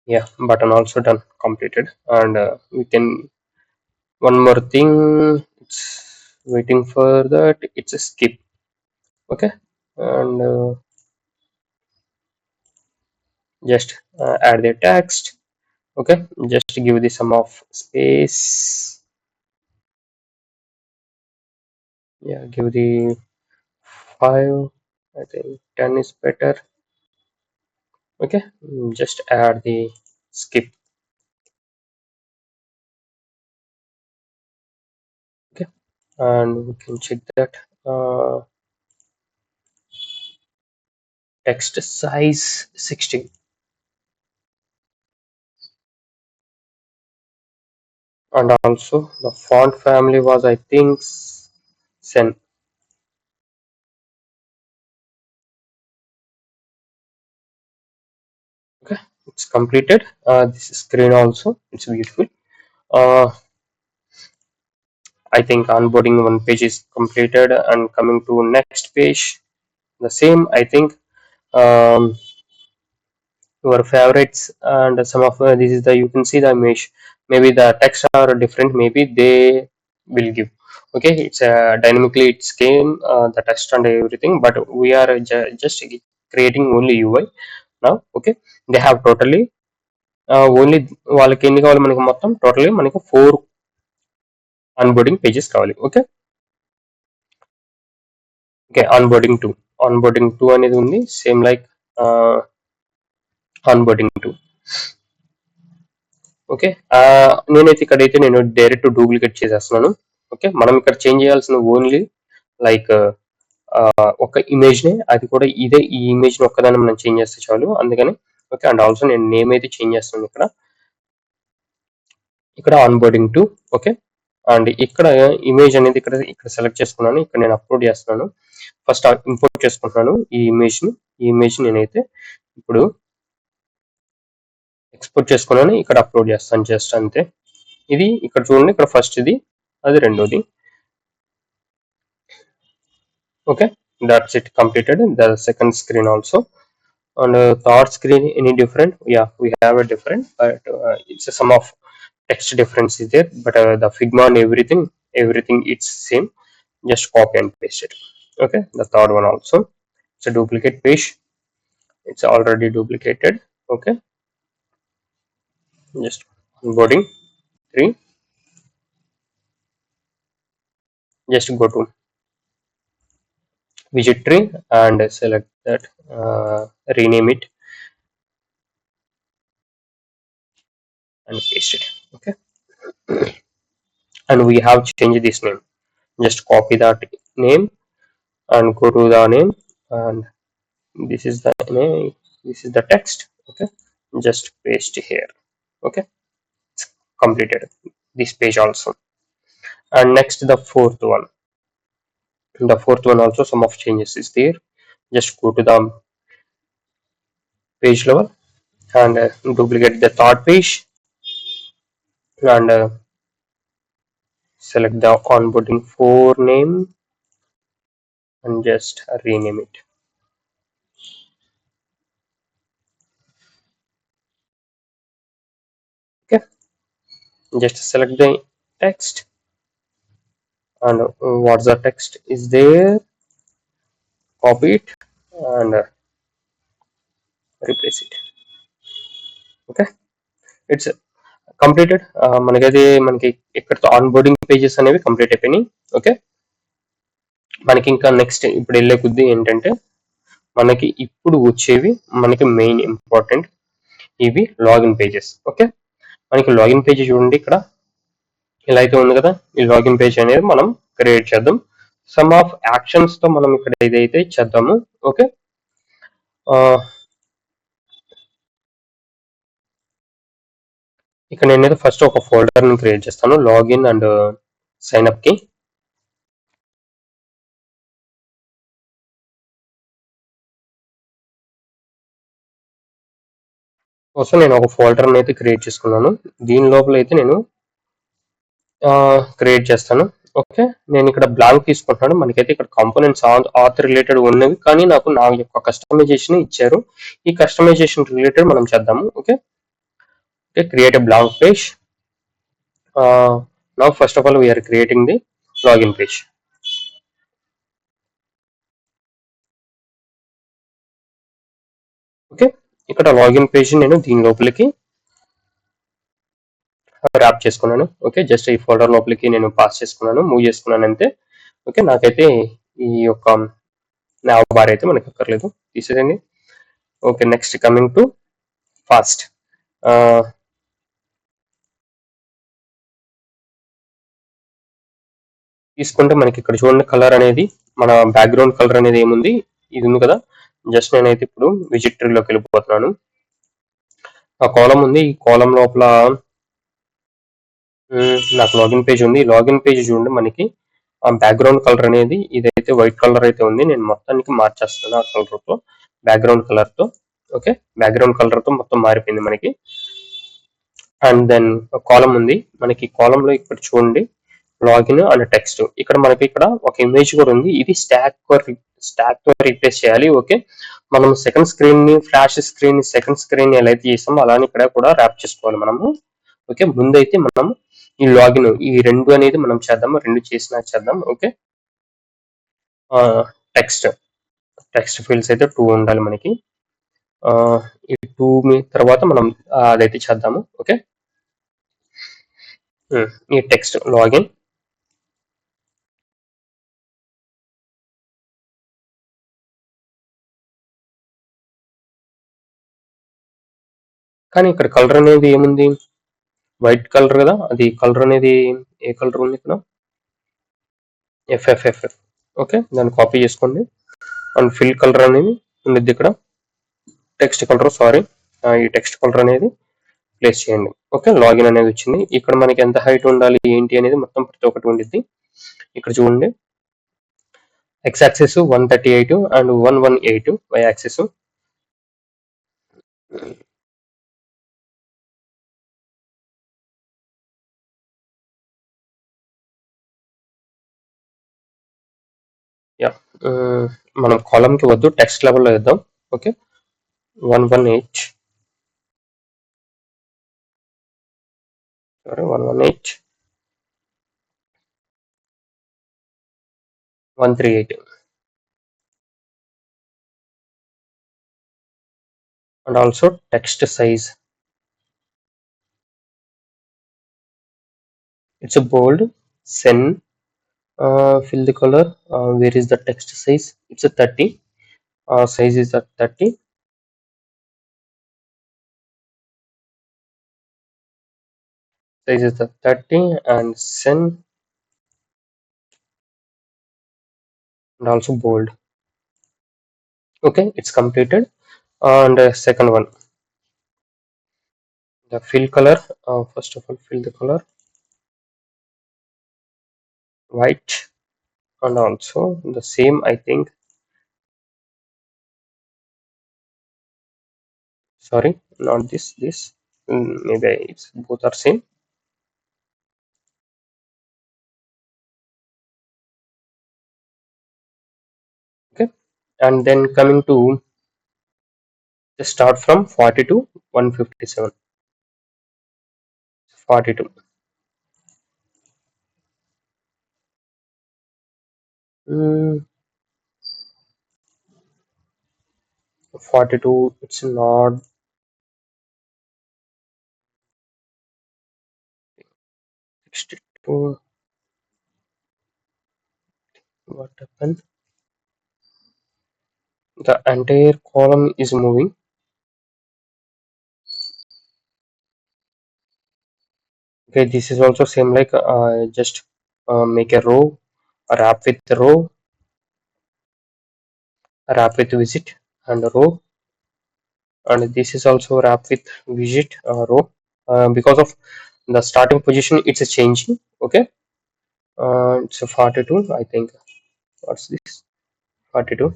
yeah, button also done, completed, and we can, one more thing, it's waiting for that, it's a skip. Okay, and just add the text. Okay, just give the sum of space. Yeah, give the 5, I think 10 is better. Okay, just add the skip. and we can check that text size 60, and also the font family was, I think, Sen. Okay, it's completed. This screen also, it's beautiful. uh, I think onboarding one page is completed, and coming to next page, the same, I think. um, your favorites and some of this is the, you can see the image, maybe the text are different, maybe they will give. Okay, it's dynamically it's came, the text and everything, but we are just creating only UI now. Okay, they have totally only వాళ్ళకి ఎన్ని కావాలి, మనకి మొత్తం totally మనకి 4 onboarding pages కావాలి. Okay, okay, onboarding two అనేది ఉంది, same like onboarding two. Okay, నేనైతే ఇక్కడైతే నేను డైరెక్ట్ డూప్లికేట్ చేసేస్తున్నాను. ఓకే, మనం ఇక్కడ చేంజ్ చేయాల్సిన ఓన్లీ లైక్ ఒక ఇమేజ్ ని, అది కూడా ఇదే ఈ ఇమేజ్ ని ఒక్కదాన్ని మనం చేంజ్ చేస్తే చాలు, అందుకని. ఓకే, అండ్ ఆల్సో నేను నేమ్ అయితే చేంజ్ చేస్తున్నాను ఇక్కడ, ఆన్బోర్డింగ్ టూ. ఓకే, అండ్ ఇక్కడ ఇమేజ్ అనేది ఇక్కడ ఇక్కడ సెలెక్ట్ చేసుకున్నాను, ఇక్కడ నేను అప్లోడ్ చేస్తున్నాను. ఫస్ట్ ఇంపోర్ట్ చేసుకుంటున్నాను ఈ ఇమేజ్ నేనైతే ఇప్పుడు ఎక్స్పోర్ట్ చేసుకున్నాను, ఇక్కడ అప్లోడ్ చేస్తాను జస్ట్ అంతే. ఇది ఇక్కడ చూడండి, ఇక్కడ ఫస్ట్ ఇది, అది రెండోది. Okay, that's it, completed the second screen also. And third screen, any different? Yeah, we have a different, but it's a sum of text difference is there, but the Figma and everything it's same, just copy and paste it. Okay, the third one also, it's a duplicate page, it's already duplicated. Okay, just onboarding 3, just go to widget tree and select that, rename it and paste it. Okay, and we have changed this name, just copy that name and go to the name, and this is the name, this is the text. Okay, just paste here. Okay, it's completed this page also. And next, the fourth one also, some of changes is there, just go to the page level and duplicate the third page and select the onboarding 4 name and just rename it. Okay, just select the text, and what's the text is there, copy it and replace it. Okay, it's completed. మనకి ఇక్కడతో onboarding pages అనేవి complete అయిపోయినాయి. Okay, మనకి ఇంకా next ఇప్పుడు వెళ్ళే కొద్దీ ఏంటంటే, మనకి ఇప్పుడు వచ్చేవి మనకి మెయిన్ ఇంపార్టెంట్, ఇవి లాగిన్ పేజెస్. ఓకే, మనకి లాగిన్ పేజ్ చూడండి, ఇక్కడ ఇలా అయితే ఉంది కదా, ఈ లాగిన్ పేజ్ అనేది మనం క్రియేట్ చేద్దాం. సమ్ ఆఫ్ యాక్షన్స్ తో మనం ఇక్కడ ఏదైతే చేద్దాము. ఓకే, ఇక్కడ నేనైతే ఫస్ట్ ఒక ఫోల్డర్ ని క్రియేట్ చేస్తాను, లాగిన్ అండ్ సైన్ అప్ కి. కోసం నేను ఒక ఫోల్డర్ అయితే క్రియేట్ చేసుకున్నాను, దీని లోపల అయితే నేను క్రియేట్ చేస్తాను. ఓకే, నేను ఇక్కడ బ్లాంక్ తీసుకుంటున్నాను, మనకైతే ఇక్కడ కాంపోనెంట్స్ ఆత్ రిలేటెడ్ ఉన్నవి, కానీ నాకు నా యొక్క కస్టమైజేషన్ ఇచ్చారు, ఈ కస్టమైజేషన్ రిలేటెడ్ మనం చేద్దాము. Okay, okay, create a blank page. Now first of all we are creating the login page. Okay, ఇక్కడ లాగిన్ పేజ్ నేను దీని లోపలికి ర్యాప్ చేసుకున్నాను. ఓకే, జస్ట్ ఈ ఫోల్డర్ లోపలికి నేను పాస్ చేసుకున్నాను, మూవ్ చేసుకున్నాను అంతే. ఓకే, నాకైతే ఈ యొక్క nav బార్ అయితే మనకి అక్కర్లేదు, తీసేయండి. Okay, next coming to fast. తీసుకుంటే మనకి ఇక్కడ చూడండి కలర్ అనేది మన బ్యాక్గ్రౌండ్ కలర్ అనేది ఏముంది ఇది ఉంది కదా. జస్ట్ నేనైతే ఇప్పుడు విజిట్ ట్రీలోకి వెళ్ళిపోతున్నాను. ఆ కాలం ఉంది. ఈ కాలం లోపల నాకు లాగిన్ పేజ్ ఉంది. లాగిన్ పేజ్ చూడండి మనకి ఆ బ్యాక్గ్రౌండ్ కలర్ అనేది ఇదైతే వైట్ కలర్ అయితే ఉంది. నేను మొత్తానికి మార్చేస్తాను ఆ కలర్ తో, బ్యాక్గ్రౌండ్ కలర్ తో. ఓకే, బ్యాక్గ్రౌండ్ కలర్ తో మొత్తం మారిపోయింది మనకి. అండ్ దెన్ కాలం ఉంది మనకి. కాలం లో ఇక్కడ చూడండి లాగిన్ అండ్ టెక్స్ట్. ఇక్కడ మనకి ఇక్కడ ఒక ఇమేజ్ కూడా ఉంది. ఇది స్టాక్ తో రీప్లేస్ చేయాలి. ఓకే, మనం సెకండ్ స్క్రీన్ ని ఫ్లాష్ స్క్రీన్ సెకండ్ స్క్రీన్ ఎలా అయితే చేస్తామో అలానే ఇక్కడ కూడా ర్యాప్ చేసుకోవాలి మనము. ఓకే, ముందైతే మనం ఈ లాగిన్ ఈ రెండు అనేది మనం చేద్దాం. రెండు చేసినా చేద్దాం. ఓకే, టెక్స్ట్ టెక్స్ట్ ఫీల్డ్స్ అయితే 2 ఉండాలి మనకి. ఈ 2 తర్వాత మనం అదైతే చేద్దాము. ఓకే, ఈ టెక్స్ట్ లాగిన్. కానీ ఇక్కడ కలర్ అనేది ఏముంది, వైట్ కలర్ కదా. అది కలర్ అనేది ఏ కలర్ ఉంది ఇక్కడ, ఎఫ్ఎఫ్ఎఫ్. ఓకే, దాన్ని కాపీ చేసుకోండి. అండ్ ఫిల్ కలర్ అనేది ఉండిద్ది ఇక్కడ. టెక్స్ట్ కలర్, సారీ, ఈ టెక్స్ట్ కలర్ అనేది ప్లేస్ చేయండి. ఓకే, లాగిన్ అనేది వచ్చింది. ఇక్కడ మనకి ఎంత హైట్ ఉండాలి ఏంటి అనేది మొత్తం ప్రతి ఒక్కటి ఉండిద్ది. ఇక్కడ చూడండి X axis 138 and 118, Y axis యా. మనం కాలమ్ కి వద్దు, టెక్స్ట్ లెవెల్లో వేద్దాం. Okay, 118, sorry 118 138. and also text size, it's a bold. Sen, fill the color. Where is the text size? It's a 30. Size is at 30. Size is at 30 and sen, and also bold. Okay, it's completed. And second one, the fill color. First of all, fill the color white, and also the same, I think, sorry, not this. Maybe it's both are same. Okay, and then coming to just start from 40 to 157. 42. 42, it's not 62. What happened? The entire column is moving. Okay, this is also same like just make a row, a wrap with the row, a wrap with visit and a row, and this is also wrap with visit row. Because of the starting position, it's a changing. Okay, it's a 42, I think. What's this? 42.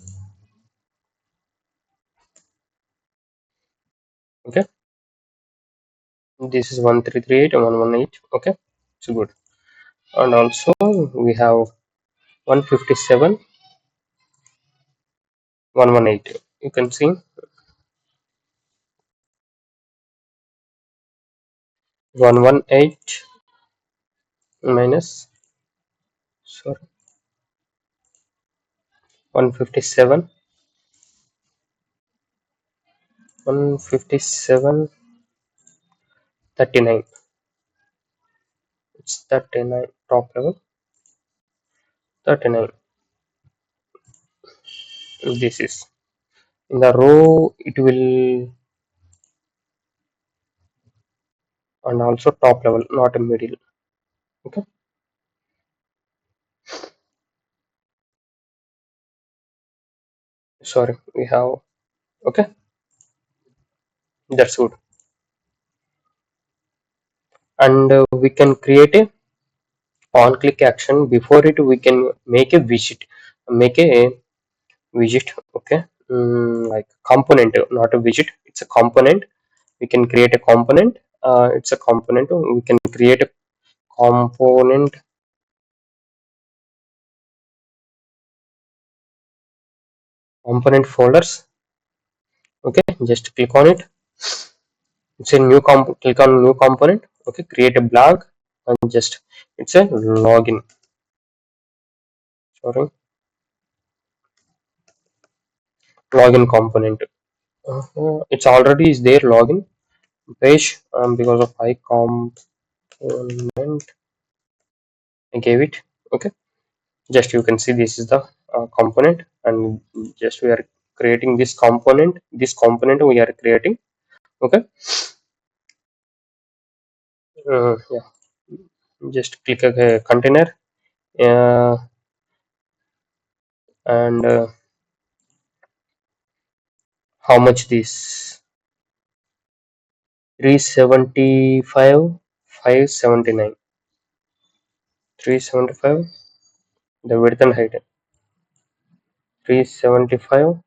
Okay, this is 1338 and 118. Okay, it's good. And also we have 157, 118. You can see 118 minus, sorry, 157, 157, 39. It's 39 top level, 39. This is in the row, it will, and also top level, not a middle. Okay, sorry, we have, okay, that's good. And we can create a on click action. Before it we can make a widget, make a widget, okay. Like component, not a widget, it's a component. We can create a component, it's a component. We can create a component, component folders, okay. Just click on it. It's a new click on new component, okay. Create a blog, and just, it's a login, sorry, login component. It's already is there, login page, because of I component I gave it, okay. Just you can see this is the component, and just we are creating this component, we are creating, okay. Yeah, just click a container, uh, and how much this, 375, 579, 375, the width and height, 375,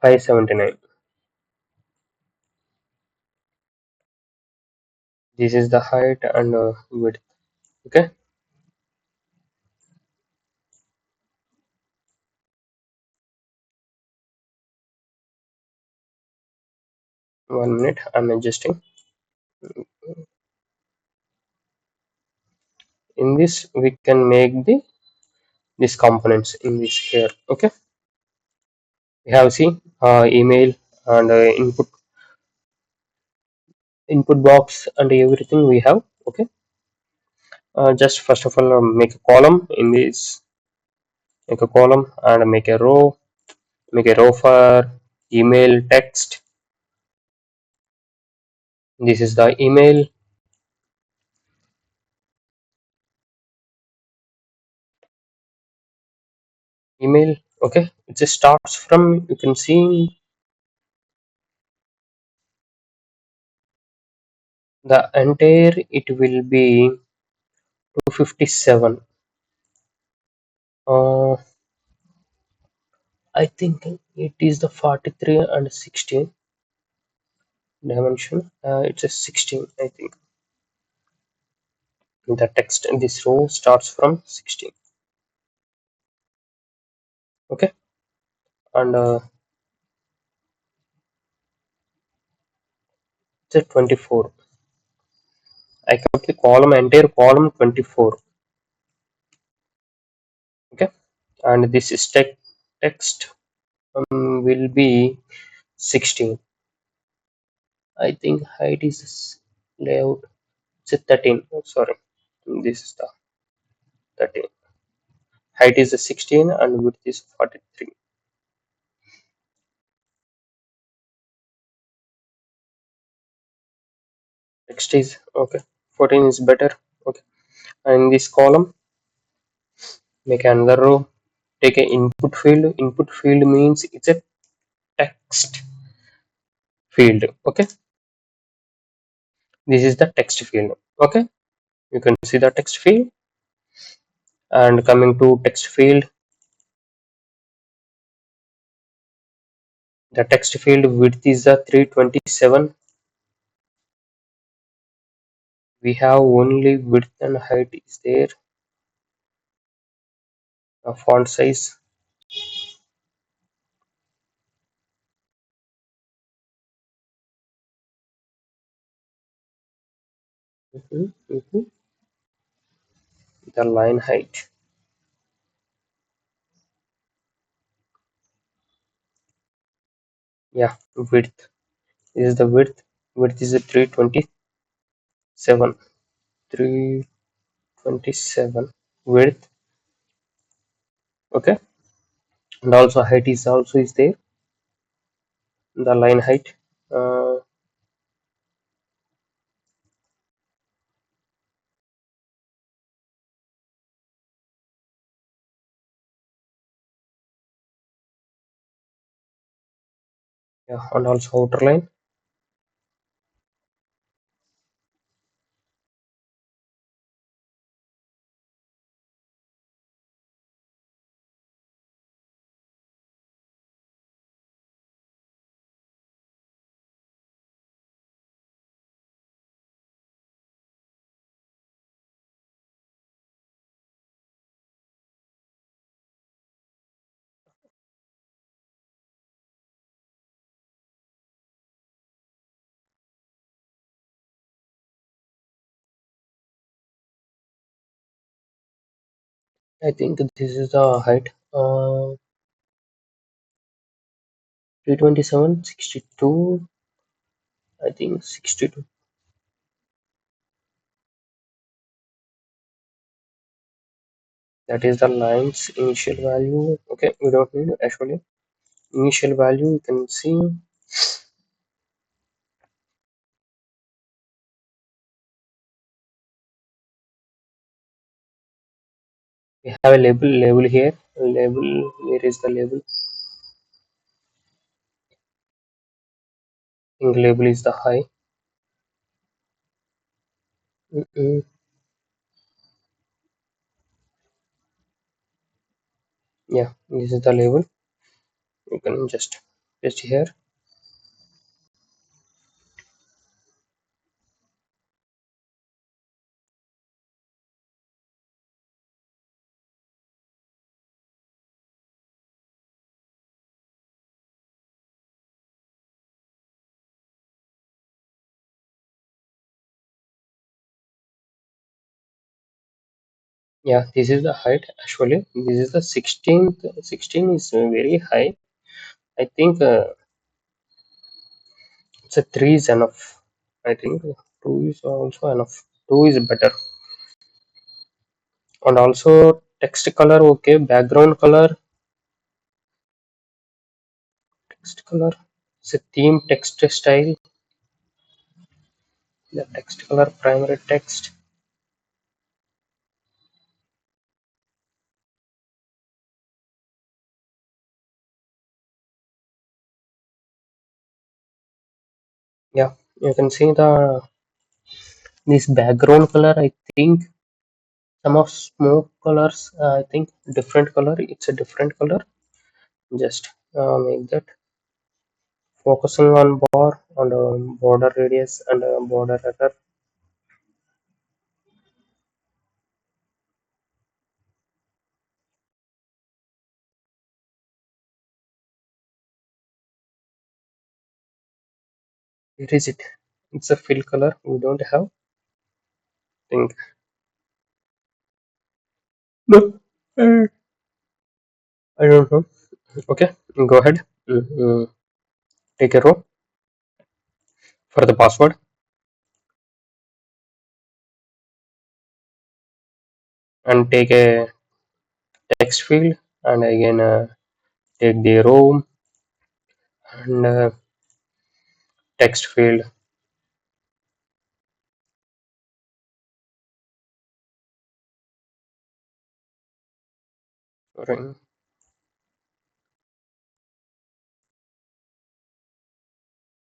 579. This is the height and width, okay. 1 minute, I'm adjusting. In this we can make the these components in this here, okay. We have seen email and input box and everything we have, okay. Just first of all, make a column in this, make a column and make a row for email text. This is the email, okay. It just starts from, you can see the entire, it will be 257. uh, I think it is the 43 and 16 dimension, it's a 16, I think. The text in this row starts from 16, okay. And it's a 24. I kept the column, entire column 24, okay. And this is text, will be 16. I think height is layout, it's a 13, oh, sorry, this is the 13. Height is a 16 and width is 43. Text is, okay, 14 is better, okay. And this column, make another row, take a input field. Input field means it's a text field, okay. This is the text field, okay. You can see the text field. And coming to text field, the text field width is the 327. We have only width and height is there. Font size, mhm, mhm. The line height, yeah, width, this is the width. Width is a 327, 327 width, okay. And also height is also is there, the line height, uh, Yeah, and also outer line. I think this is the height. 327, 62. I think 62. That is the line's initial value. Okay, we don't need actually initial value. You can see we have a label here. Label, where is the label? I think label is the high. Mm-mm. Yeah, this is the label. You can just paste here. Yeah, this is the height actually. This is the 16th. 16 is very high. I think it's a 3 is enough. I think 2 is also enough. 2 is better. And also text color, okay. Background color, text color. It's a theme text style. The text color, primary text. Yeah, you can see the this background color. I think some of smoke colors. I think different color. It's a different color. Just make that focusing on bar and border radius and border error. Where is it? It's a fill color. We don't have. Think no. uh, I don't know. Okay, go ahead. Take a row for the password and take a text field and again take the row and text field. Sorry,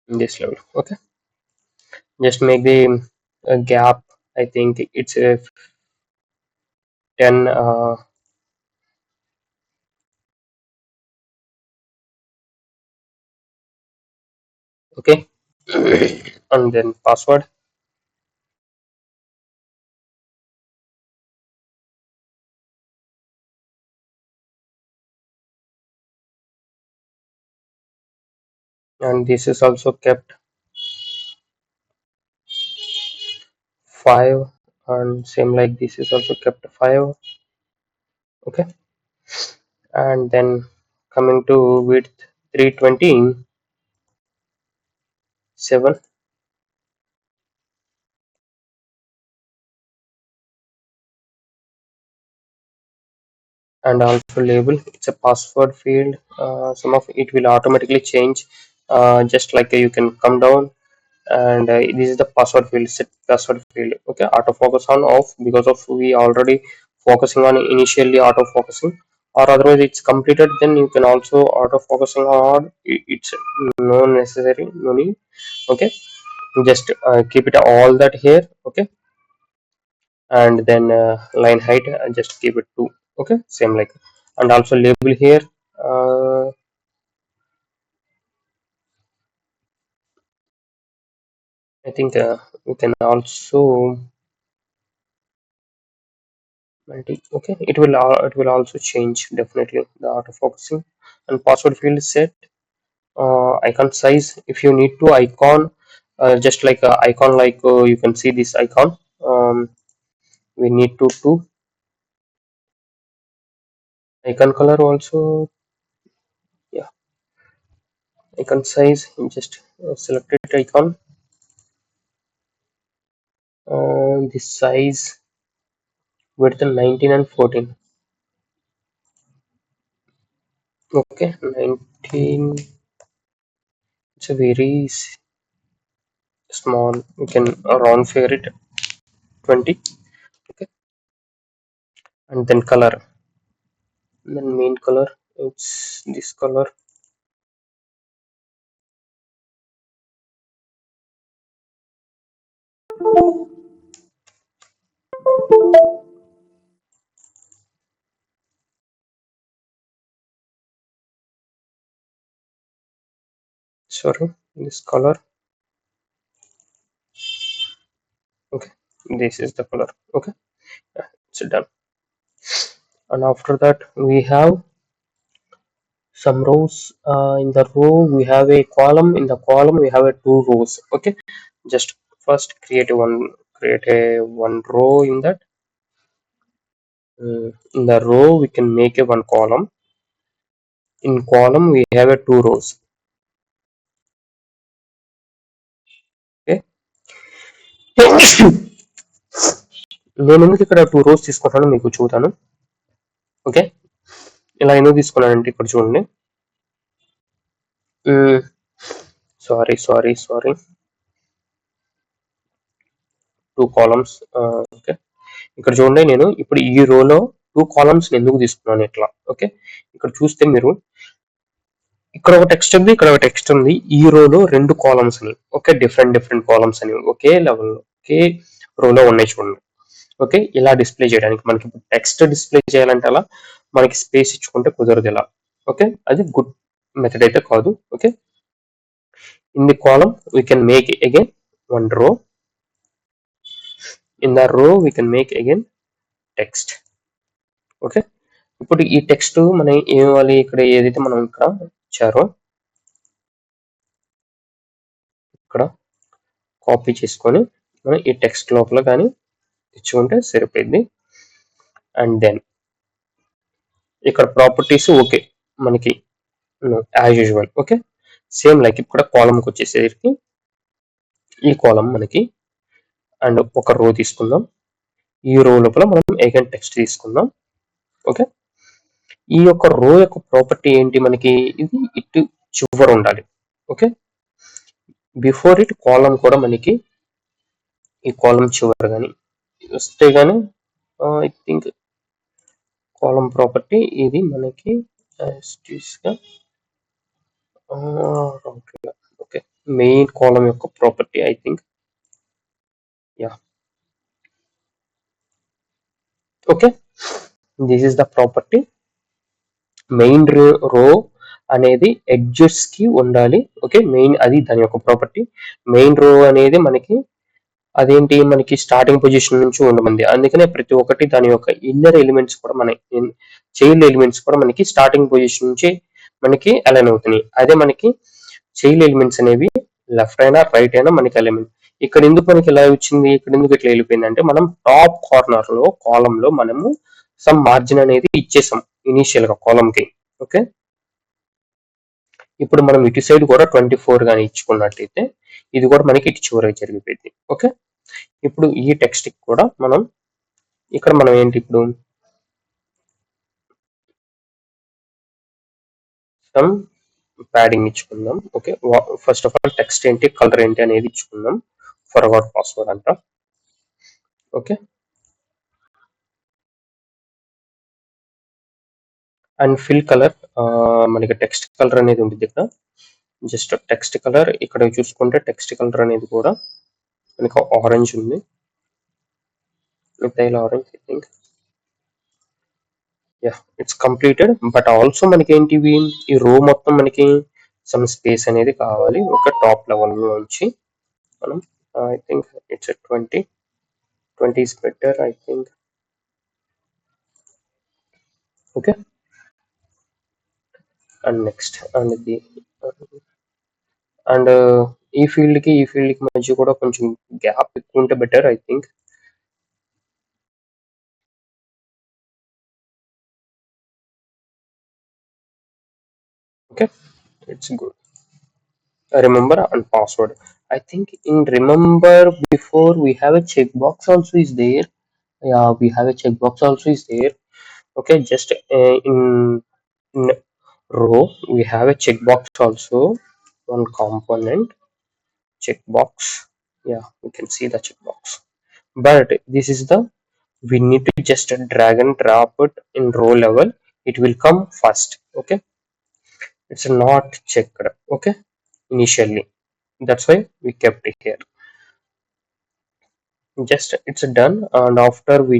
in this level. Okay, just make the gap. I think it's a 10. Okay, and then password and this is also kept 5 and same like this is also kept 5. Okay, and then coming to width 327 and also label. It's a password field. Some of it will automatically change. Just like you can come down and this is the password field, set password field. Okay, autofocus on off because of we already focusing on initially autofocusing. or otherwise it's completed, then you can also auto focusing, or it's no necessary, no need. Okay, just keep it all that here. Okay, and then line height, just keep it 2. Okay, same like, and also label here. I think we can also okay, it will also change definitely the autofocusing. And password field is set. Icon size, if you need to icon, just like a icon, like you can see this icon, we need to icon color also. Yeah, icon size, just select it icon, the size, width 19 and 14. Okay, 19, it's a very small, you can round figure it 20. Okay, and then color, then main color, it's this color. Sorry, this color. Okay, this is the color. Okay, yeah, it's done. And after that we have some rows. In the row we have a column, in the column we have a 2 rows. Okay, just first create a one row in that. In the row we can make a one column. In column we have a 2 rows. Okay. నేను ఎందుకు ఇక్కడ 2 rows తీసుకుంటాను మీకు చూతాను. Okay, ఇలా ఎందుకు తీసుకున్నానంటే ఇక్కడ చూడండి. Sorry 2 columns. Okay, ఇక్కడ చూడండి, నేను ఇప్పుడు ఈ రోలో 2 columns ఎందుకు తీసుకున్నాను ఇట్లా. ఓకే, ఇక్కడ చూస్తే మీరు ఇక్కడ ఒక టెక్స్ట్ ఉంది, ఇక్కడ ఒక టెక్స్ట్ ఉంది. ఈ రోలో 2 columns అని, ఓకే, డిఫరెంట్ కాలమ్స్ అని ఒకే లెవెల్లో ఒకే రోలో ఉన్నాయి చూడండి. ఓకే, ఇలా డిస్ప్లే చేయడానికి మనకి టెక్స్ట్ డిస్ప్లే చేయాలంటే అలా మనకి స్పేస్ ఇచ్చుకుంటే కుదరదు ఇలా. ఓకే, అది గుడ్ మెథడ్ అయితే కాదు. Okay, in the column we can make again one row. In the row we can make again text. Okay, ఇప్పుడు ఈ టెక్స్ట్ మనం ఏమివ్వాలి, ఇక్కడ ఏదైతే మనం ఇక్కడ ఇచ్చారో ఇక్కడ కాపీ చేసుకొని మనం ఈ టెక్స్ట్ లోపల కానీ ఇచ్చుకుంటే సరిపోయింది. అండ్ దెన్ ఇక్కడ ప్రాపర్టీస్ ఓకే మనకి as usual. Okay, same like ఇక్కడ కాలమ్కి వచ్చేసరికి ఈ కాలమ్ మనకి, అండ్ ఒక రో తీసుకుందాం. ఈ రో లోపల మనం అగైన్ టెక్స్ట్ తీసుకుందాం. ఓకే, ఈ యొక్క రో యొక్క ప్రాపర్టీ ఏంటి, మనకి ఇది ఇటు చివర ఉండాలి. ఓకే, బిఫోర్ ఇట్ కాలమ్ కూడా మనకి ఈ కాలమ్ చివర కానీ వస్తే కానీ ఐ థింక్ కాలమ్ ప్రాపర్టీ ఇది మనకి ఓకే, మెయిన్ కాలమ్ యొక్క property I think. Yeah, okay, this is the property. Main రో అనేది ఎడ్జెస్ కి ఉండాలి. ఓకే, మెయిన్ అది దాని యొక్క ప్రాపర్టీ. మెయిన్ రో అనేది మనకి అదేంటి, మనకి స్టార్టింగ్ పొజిషన్ నుంచి ఉండమంది. అందుకనే ప్రతి ఒక్కటి దాని యొక్క ఇన్నర్ ఎలిమెంట్స్ కూడా మన చైల్డ్ ఎలిమెంట్స్ కూడా మనకి స్టార్టింగ్ పొజిషన్ నుంచి మనకి అలైన్ అవుతున్నాయి. అదే మనకి చైల్డ్ ఎలిమెంట్స్ అనేవి లెఫ్ట్ అయినా రైట్ అయినా మనకి ఎలిమెంట్. ఇక్కడ ఎందుకు మనకి ఇలా వచ్చింది, ఇక్కడ ఎందుకు ఇట్లా వెళ్ళిపోయింది అంటే మనం టాప్ కార్నర్ లో కాలమ్ లో మనము సమ్ మార్జిన్ అనేది ఇచ్చేసాం ఇనీషియల్ గా కాలమ్ కి. ఓకే, ఇప్పుడు మనం ఇటు సైడ్ కూడా 24 గానీ ఇచ్చుకున్నట్లయితే ఇది కూడా మనకి ఇటు చివరికి జరిగిపోయింది. ఓకే, ఇప్పుడు ఈ టెక్స్ట్ కూడా మనం ఇక్కడ మనం ఏంటి ఇప్పుడు సమ్ ప్యాడింగ్ ఇచ్చుకుందాం. Okay, first of all text ఏంటి, కలర్ ఏంటి అనేది ఇచ్చుకుందాం. ఫర్వర్డ్ పాస్వర్డ్ అంట. ఓకే, అండ్ ఫిల్ కలర్ మనకి టెక్స్ట్ కలర్ అనేది ఉంటుంది ఇక్కడ. జస్ట్ టెక్స్ట్ కలర్ ఇక్కడ చూసుకుంటే టెక్స్ట్ కలర్ అనేది కూడా మనకి ఆరెంజ్ ఉంది, methyl orange I think. Yeah, it's completed. But also మనకి ఏంటివి, ఈ రో మొత్తం మనకి సమ్ స్పేస్ అనేది కావాలి ఒక టాప్ లెవెల్ నుంచి. మనం I think it's 20 is better I think. Okay, and next and the and ఈ ఫీల్డ్ కి మధ్య కూడా కొంచెం గ్యాప్ ఎక్కువ ఉంటే better I think. Okay, it's good. Remember and password. I think in remember before we have a checkbox also is there. Yeah, we have a checkbox also is there. Okay, just in row we have a checkbox also, one component checkbox. Yeah, we can see the checkbox. But this is the, we need to just drag and drop it in row level. It will come first. Okay, it's not checked. Okay, initially. That's why we kept it here. Just it's done, and after we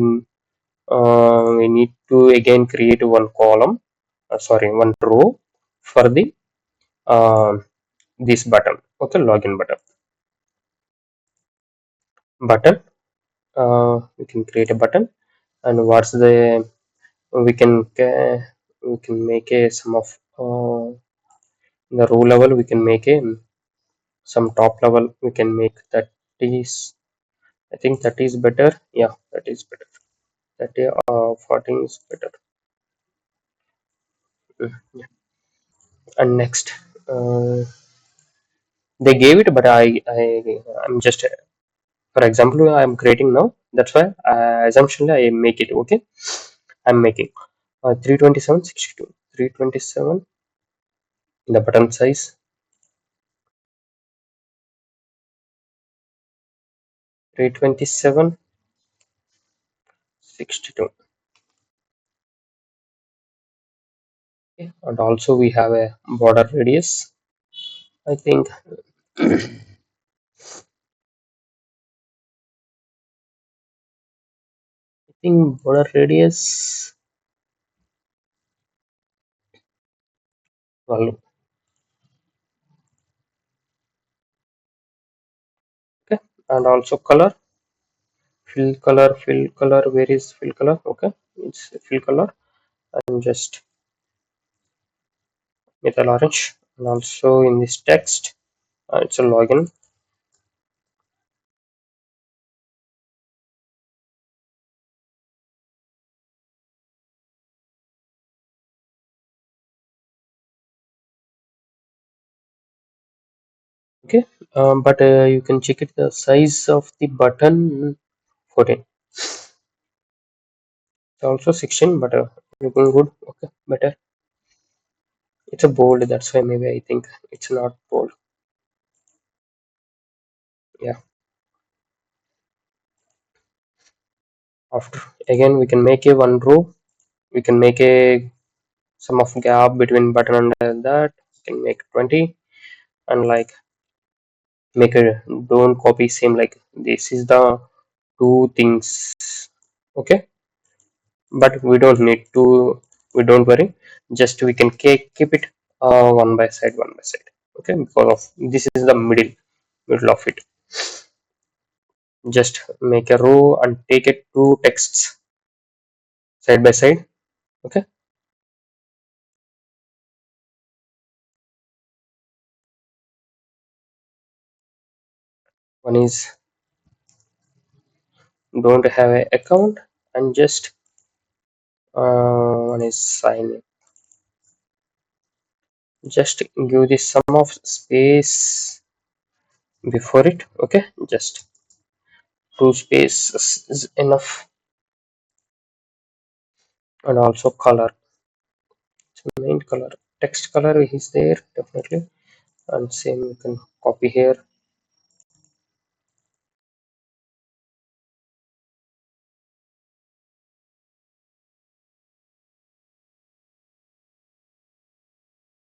need to again create one column. Sorry, one row for the uh, this button. Okay, login button. We can create a button, and what's the, we can we can make a some of the row level. We can make a some top level. We can make that is, I think that is better. Yeah, that is better. That 14 is better. Yeah. And next, they gave it, but I'm just, for example I'm creating now. That's why assumptionally I make it. Okay, I'm making 327 62 327 the button size, 327 62. Okay. And also we have a border radius. I think border radius 12. Okay, and also color, fill color. Where is fill color? Okay, it's fill color, and just methyl orange. And also in this text, it's a login. Okay, but you can check it, the size of the button 14. It's also 16, but looking good. Okay, better. It's a bold, that's why maybe I think it's not bold. Yeah. After again we can make a one row. We can make a sum of gap between button and that. We can make 20, and like make a, don't copy same like this is the two things. Okay, but we don't need to, we don't worry, just we can keep it one by side, one by side. Okay, because of this is the middle of it. Just make a row and take it two texts side by side. Okay, one is don't have a account, and just one is sign in. Just give the sum of space before it. Okay, just two spaces is enough. And also color, main color, text color is there definitely, and same you can copy here.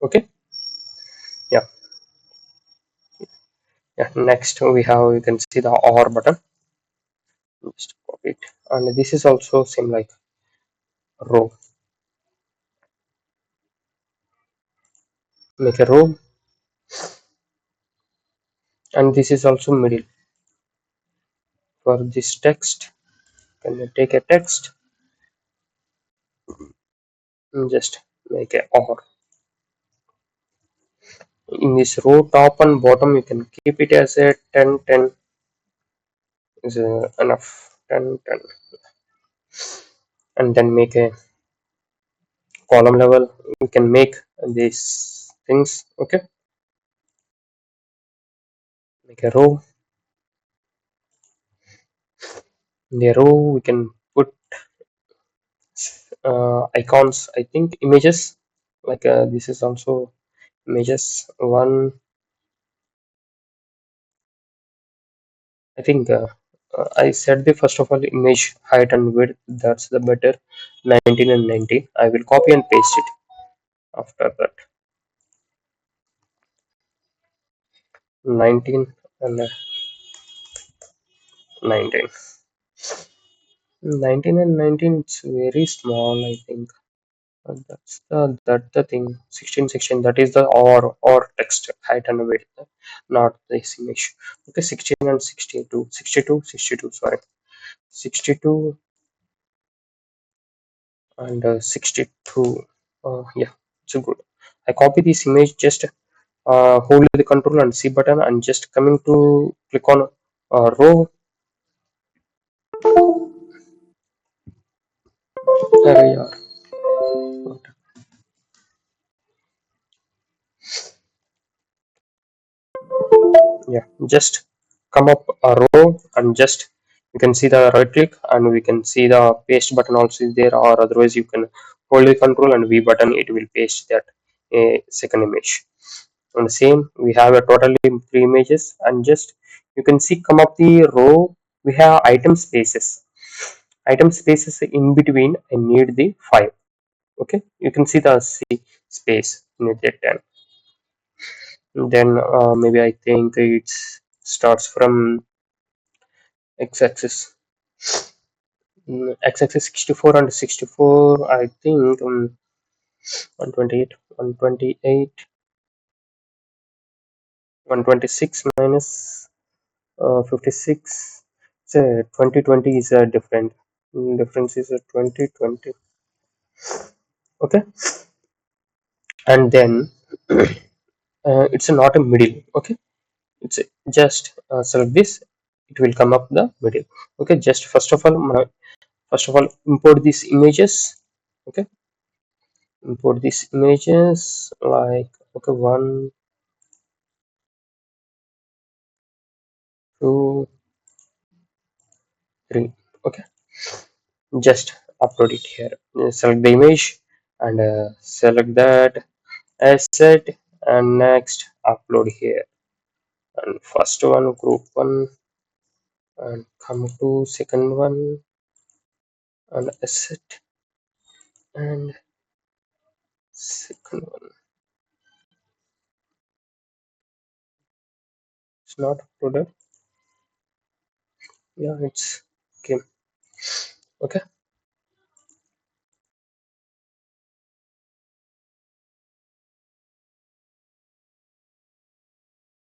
Okay. Yeah. Yeah, next we have, you can see the or button. Just copy it, and this is also same like row. Make a row, and this is also middle. For this text, can you take a text and just make a or. In this row, top and bottom, you can keep it as a 10 10 is enough. 10 10, and then make a column level. You can make these things. Okay, make a row. In the row, we can put icons, I think images, like this is also images one. I think I set the first of all image height and width, that's the better, 19 and 19. I will copy and paste it after that. 19 and 19. 19 and 19, it's very small, I think. That the thing. 16 16, that is the or text height and width, not this image. Okay, 16 and 62, 62, 62. Sorry, 62 and 62. Yeah, so good. I copy this image. Just hold the control and C button and just coming to click on row. There we are. Yeah, just come up a row and just you can see the right click and we can see the paste button also is there, or otherwise you can hold the control and V button, it will paste that second image. And same, we have a totally three images, and just you can see come up the row, we have item spaces in between. I need the 5. Okay, you can see the C space need that 10. Then maybe I think it starts from x-axis. X-axis 64 and 64, I think 128, 128, 126 minus 56. So 2020 is a different. Difference is a 2020. Okay, and then it's not a middle. Okay, it's just select this. It will come up the middle. Okay, just first of all import these images. Okay, import these images like, okay, 1 2 3. Okay, just upload it here. Select the image and select that asset, and next upload here, and first one group one, and come to second one and asset, and second one, it's not uploaded. Yeah, it's okay. Okay,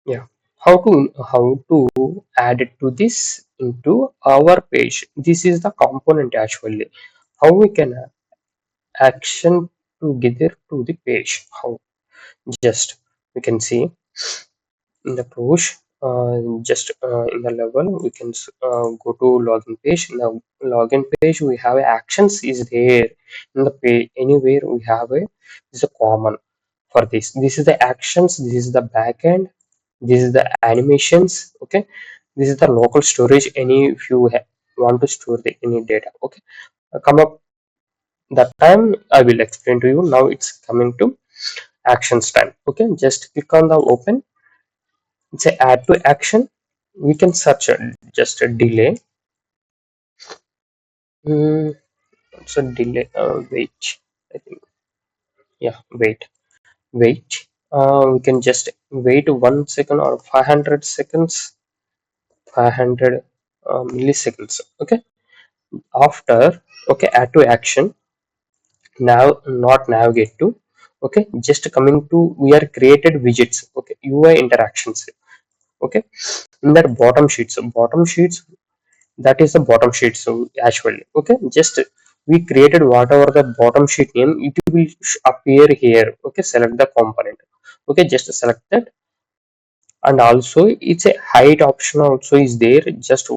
yeah, how to add it to this into our page. This is the component actually. How we can action together to the page. How? Just we can see in the push, just in the level we can go to login page. In the login page we have actions is there. In the page anywhere we have a, this is a common for this is the actions, this is the backend, this is the animations. Okay, this is the local storage, any if you want to store the any data. Okay, come up that time I will explain to you. Now it's coming to actions time. Okay, just click on the open. Say add to action. We can search just a delay. So delay, wait, I think, yeah, wait. wait. We can just wait 1 second or 500 seconds, 500 milliseconds. Okay. After, okay, add to action. Now, not navigate to. Okay, just coming to, we are created widgets. Okay, UI interactions. Okay, in that bottom sheets, that is the bottom sheet. So actually, okay, just we created whatever the bottom sheet name, it will appear here. Okay, select the component. Okay, just select that. And also it's a height option also is there. Just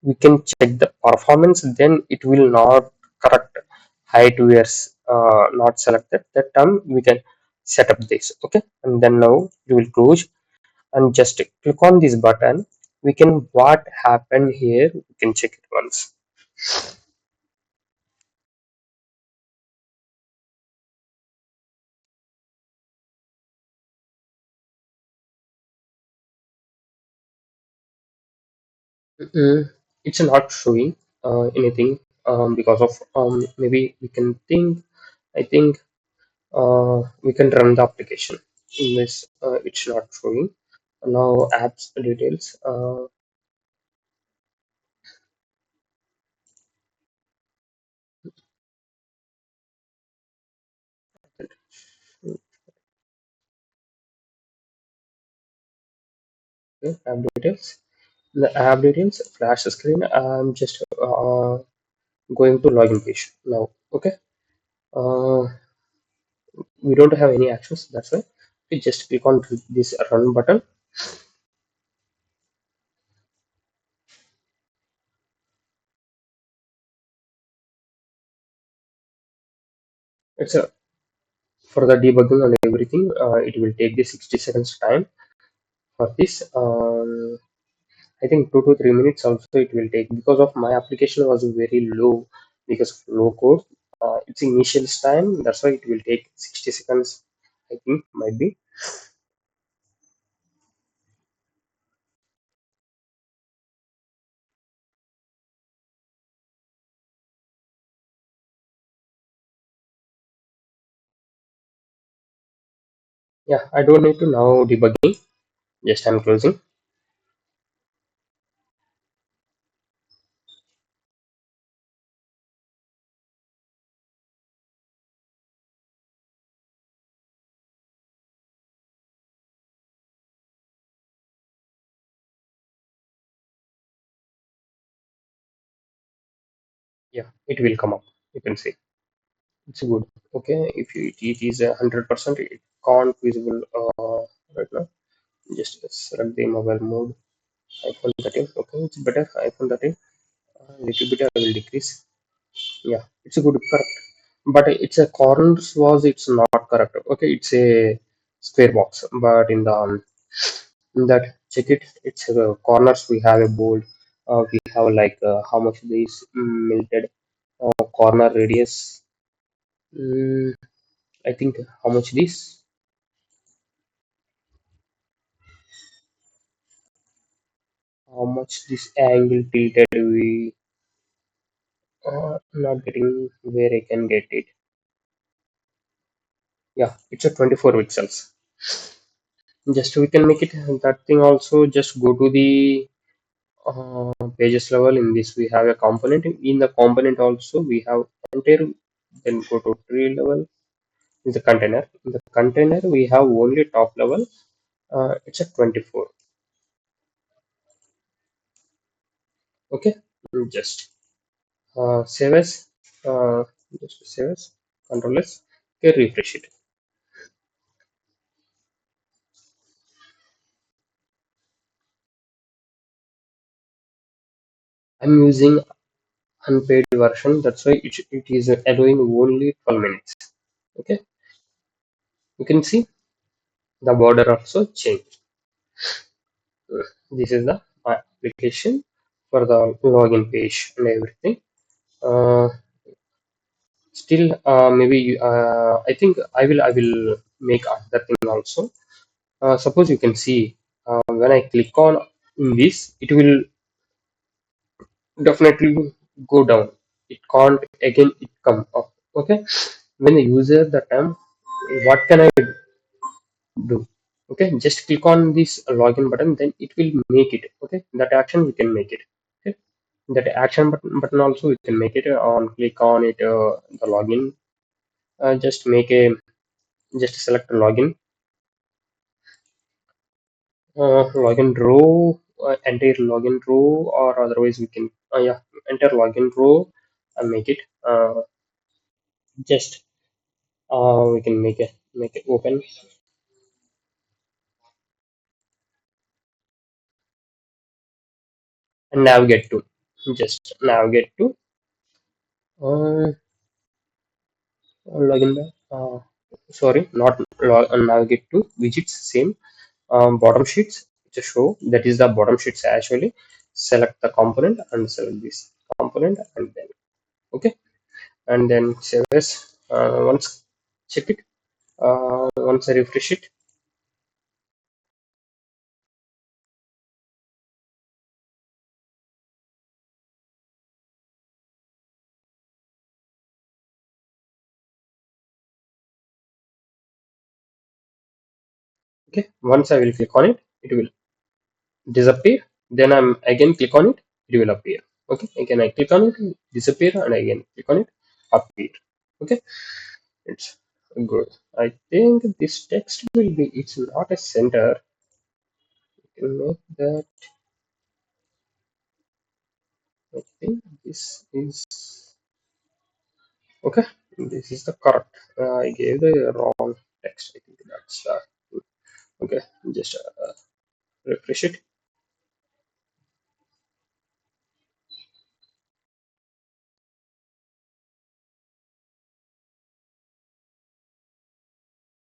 we can check the performance, then it will not correct height we are not selected that time. We can set up this. Okay, and then now you will close and just click on this button. We can, what happened here, we can check it once. It's not showing anything, because of maybe we can think, I think we can run the application in this. It's not showing now. Apps details, okay, app details, the app details flash screen. I'm just going to login page now. Okay, uh, we don't have any actions, that's why we just click on this run button. It's a, for the debugging and everything, it will take the 60 seconds time for this. I think 2 to 3 minutes also it will take, because of my application was very low, because of low code. It's initial time, that's why it will take 60 seconds, I think, might be. Yeah, I don't need to now debugging, just I'm closing. Yeah, it will come up, you can see. It's good. Okay, if it is 100%, it can't visible right now. Just select the mobile mode, iPhone 13. Okay, it's better, iPhone 13. Little bit I will decrease. Yeah, it's a good, correct. But it's a corners was, it's not correct. Okay, it's a square box, but in that, check it, it's corners, we have a bold. We have like how much this melted corner radius. mm, I think how much this, how much this angle tilted, we not getting where I can get it. Yeah, it's a 24 pixels. Just we can make it that thing also. Just go to the pages level. In this we have a component. In the component also we have entire. Then go to tree level. In the container. In the container we have only top level. It's a 24. Okay. Just save as. Uh, just save as. Control S. Okay, refresh it. I'm using unpaid version. That's why it is allowing only 12 minutes. Okay, you can see the border also changed. This is the application for the login page and everything. Uh, Still, maybe I think I will make another thing also. Suppose you can see, when I click on in this, it will definitely go down. It can't again it come up. Okay, when the user the time, what can I do? do. Okay, just click on this login button, then it will make it. Okay, that action we can make it. Okay, that action button also we can make it on click on it, the login, just make a, just select login, login row, enter login row, or otherwise we can yeah, enter login row and make it, just we can make it open and navigate to, just navigate to uh, login back, sorry, not navigate to widgets, same, bottom sheets, just show that is the bottom sheets actually. Select the component and select this component, and then okay, and then save as, once check it, once I refresh it. Okay, once I will click on it, it will disappear, then I'm again click on it, it will appear. Okay, again I click on it, disappear, and again click on it, appear. Okay, it's good. I think this text will be, it's not a center, you can make that. I think this is okay. This is the correct. I gave the wrong text. I think that's okay. Just refresh it.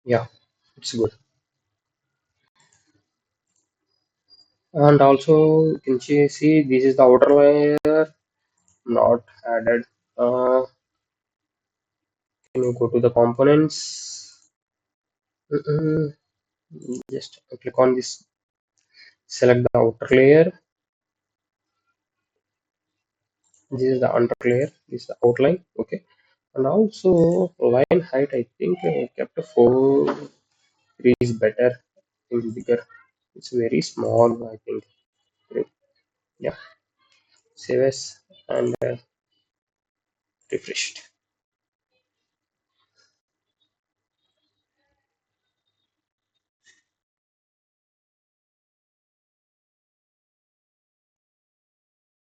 Yeah, it's good. And also you can see this is the outer layer not added. Can you go to the components? Mm-mm. Just click on this. Select the outer layer. This is the under layer. This is the outline. Okay. And also line height. I think I kept a 4 3 is better. In bigger. It's very small. I think. Yeah. Save as and refresh it.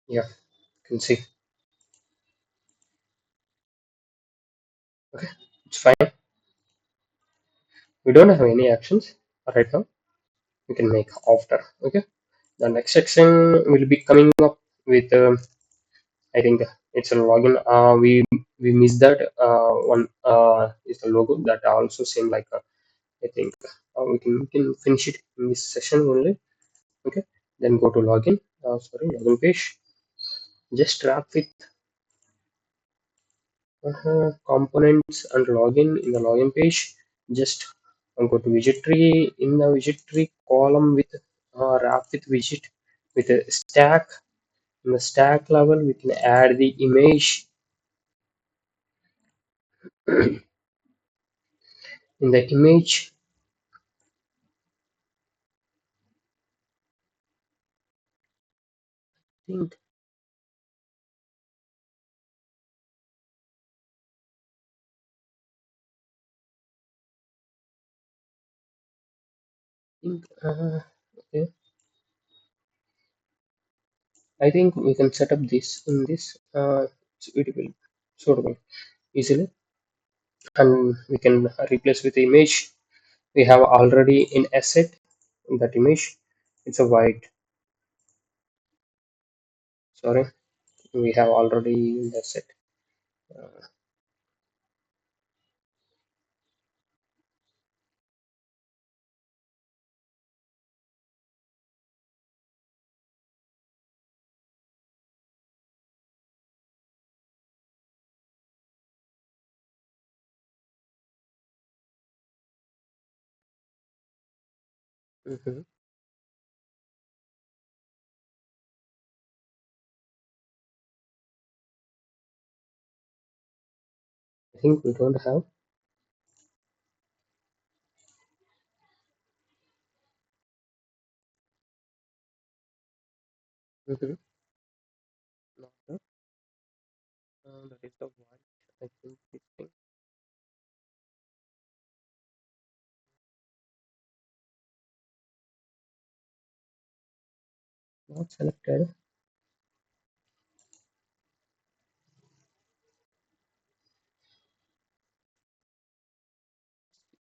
Yeah. You can see. Okay. It's fine. We don't have any actions right now. We can make after. Okay. The next section will be coming up with. I think it's a login. We missed that one. Is the logo that also same like. I think we can finish it in this session only. Okay. Then go to login. Sorry, login page. Just wrap with components and login in the login page. Just go to widget tree. In the widget tree column with wrap with widget with a stack. In the stack level, we can add the image. In the image, I okay. I think we can set up this in this. It will suitable easily, and we can replace with the image. We have already in asset that image. It's a white. Sorry, we have already in asset. Uh, mhm. I think we don't have. Mm-hmm. That is the white. I think this thing not selected.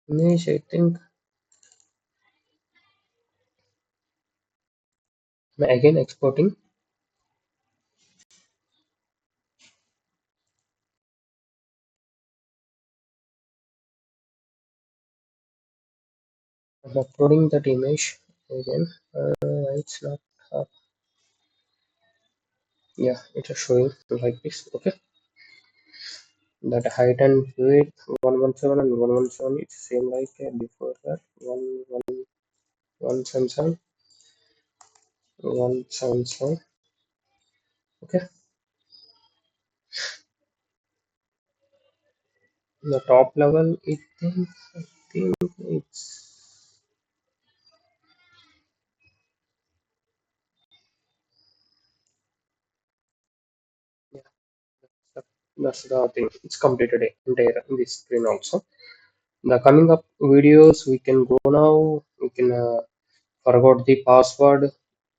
Image, I think. Again exporting. I'm uploading that image again. It's not. Uh, yeah, it is showing like this. Okay, that height and width 117 and 117. It's same like before that 177 177. Okay, the top level. I think it's yeah. That's the thing. It's completed entire in this screen also. The coming up videos we can go now. We can forgot the password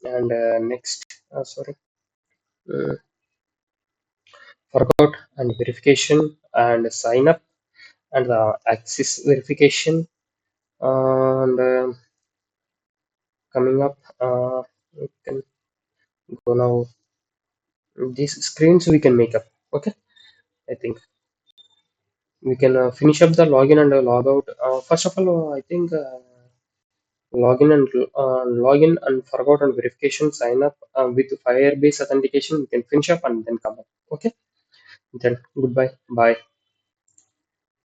and next. Sorry, uh, forgot and verification and sign up and the access verification and coming up. We can go now. These screens we can make up. Okay, I think we can finish up the login and log out. First of all, I think. Login and forgot and verification sign up with Firebase authentication. We can finish up and then come up. Okay. Then goodbye. Bye.